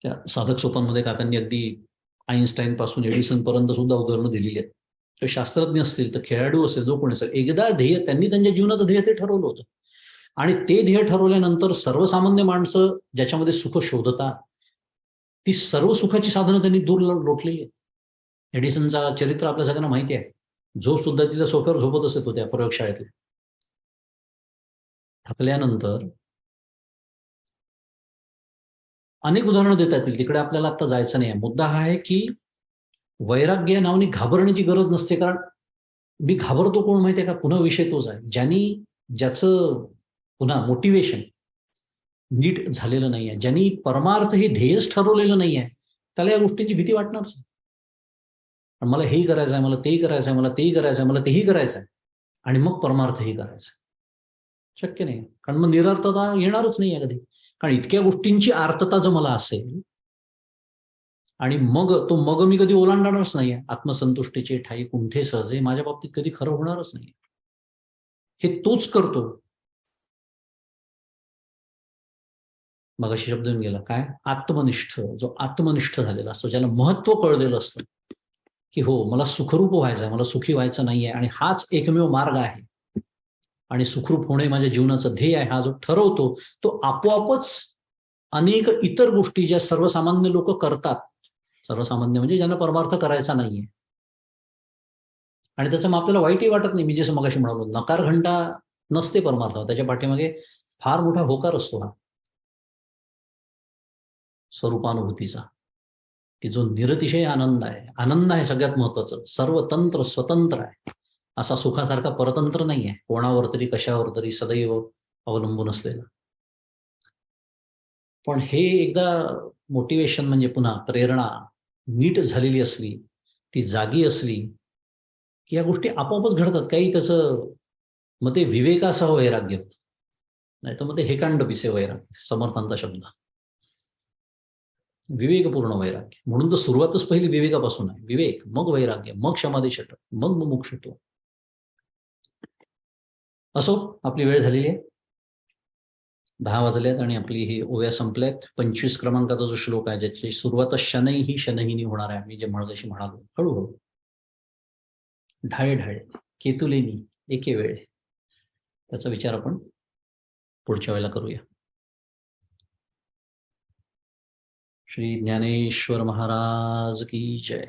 त्या साधक सोपांमध्ये. काकांनी अगदी आईन्स्टाईन पासून एडिसन पर्यंत सुद्धा उदाहरणं दिलेली आहेत. तर शास्त्रज्ञ असतील तर खेळाडू असेल, जो कोणी असेल, एकदा ध्येय त्यांनी त्यांच्या जीवनाचं ध्येय ते ठरवलं होतं आणि ते ध्येय ठरवल्यानंतर सर्वसामान्य माणसं ज्याच्यामध्ये सुख शोधतात ती सर्व सुखाची साधनं त्यांनी दूर लोटलेली आहेत. एडिसनचा चरित्र आपल्या सगळ्यांना माहिती आहे. जो सुद्धा तिच्या सोफ्यावर झोपत असत होत्या प्रयोगशाळेतले. थकल्यानंतर अनेक उदाहरणं देता येतील, तिकडे आपल्याला आता जायचं नाही. मुद्दा हा आहे की वैराग्य नावाने घाबरण्याची गरज नसते. कारण मी घाबरतो कोण माहितीये का? पुन्हा विषय तोच आहे. ज्याचं पुन्हा मोटिवेशन नीट झालेलं नाहीये, ज्यांनी परमार्थ हे ध्येयच ठरवलेलं नाहीये, त्याला या गोष्टींची भीती वाटणारच. पण मला हेही करायचं आहे, मला तेही करायचं आहे, मला तेही करायचं आहे, मला तेही करायचं आहे आणि मग परमार्थही करायचं. शक्य नाही. कारण मग निरर्थता येणारच नाही कधी. कारण इतक्या गोष्टींची आर्तता जर मला असेल आणि मग मी कधी ओलांडणारच नाहीये. आत्मसंतुष्टीचे ठाई कुंठे सहजे माझ्या बाबतीत कधी खरं होणारच नाही. हे तोच करतो. मगाशी शब्द येऊन गेला काय? आत्मनिष्ठ. जो आत्मनिष्ठ झालेला असतो, ज्याला महत्व कळलेलं असतं की हो मला सुखरूप व्हायचं आहे, मला सुखी व्हायचं नाहीये आणि हाच एकमेव मार्ग आहे आणि सुखरूप होणे माझ्या जीवनाचं ध्येय आहे, हा जो ठरवतो तो आपोआपच अनेक इतर गोष्टी ज्या सर्वसामान्य लोक करतात, सर्वसामान्य म्हणजे ज्यांना परमार्थ करायचा नाहीये आणि त्याचं मग आपल्याला वाईटही वाटत नाही. मी जसं मगाशी म्हणालो, नकार घंटा नसते परमार्थ, त्याच्या पाठीमागे फार मोठा होकार असतो हा स्वरूपानुभूतीचा, की जो निरतिशय आनंद आहे. आनंद आहे सगळ्यात महत्वाचं. सर्व तंत्र स्वतंत्र आहे. असा सुखासारखा परतंत्र नाही आहे, कोणावर तरी कशावर तरी सदैव अवलंबून असलेला. पण हे एकदा मोटिवेशन म्हणजे पुन्हा प्रेरणा नीट झालेली असली, ती जागी असली की या गोष्टी आपोआपच घडतात. काही त्याचं मग ते विवेकासह वैराग्य होतं, नाही तर मग ते हेकांड पिसे वैराग्य, समर्थांचा शब्द. विवेकपूर्ण वैराग्य म्हणून तर सुरुवातच पहिली विवेकापासून आहे. विवेक, मग वैराग्य, मग क्षमादी षटक, मग मुमुक्षुत्व. असो, आपली वेळ झालेली आहे. 10 वाजल्यात आणि आपली ही ओव्या संपल्यात. 25 क्रमांकाचा जो श्लोक आहे, ज्याची सुरुवात शनैही शनहिनी होणार आहे. मी जे जशी म्हणालो, हळूहळू ढाळे ढाळे केतुलेनी एके वेळ, त्याचा विचार आपण पुढच्या वेळेला करूया. श्री ज्ञानेश्वर महाराज की जय.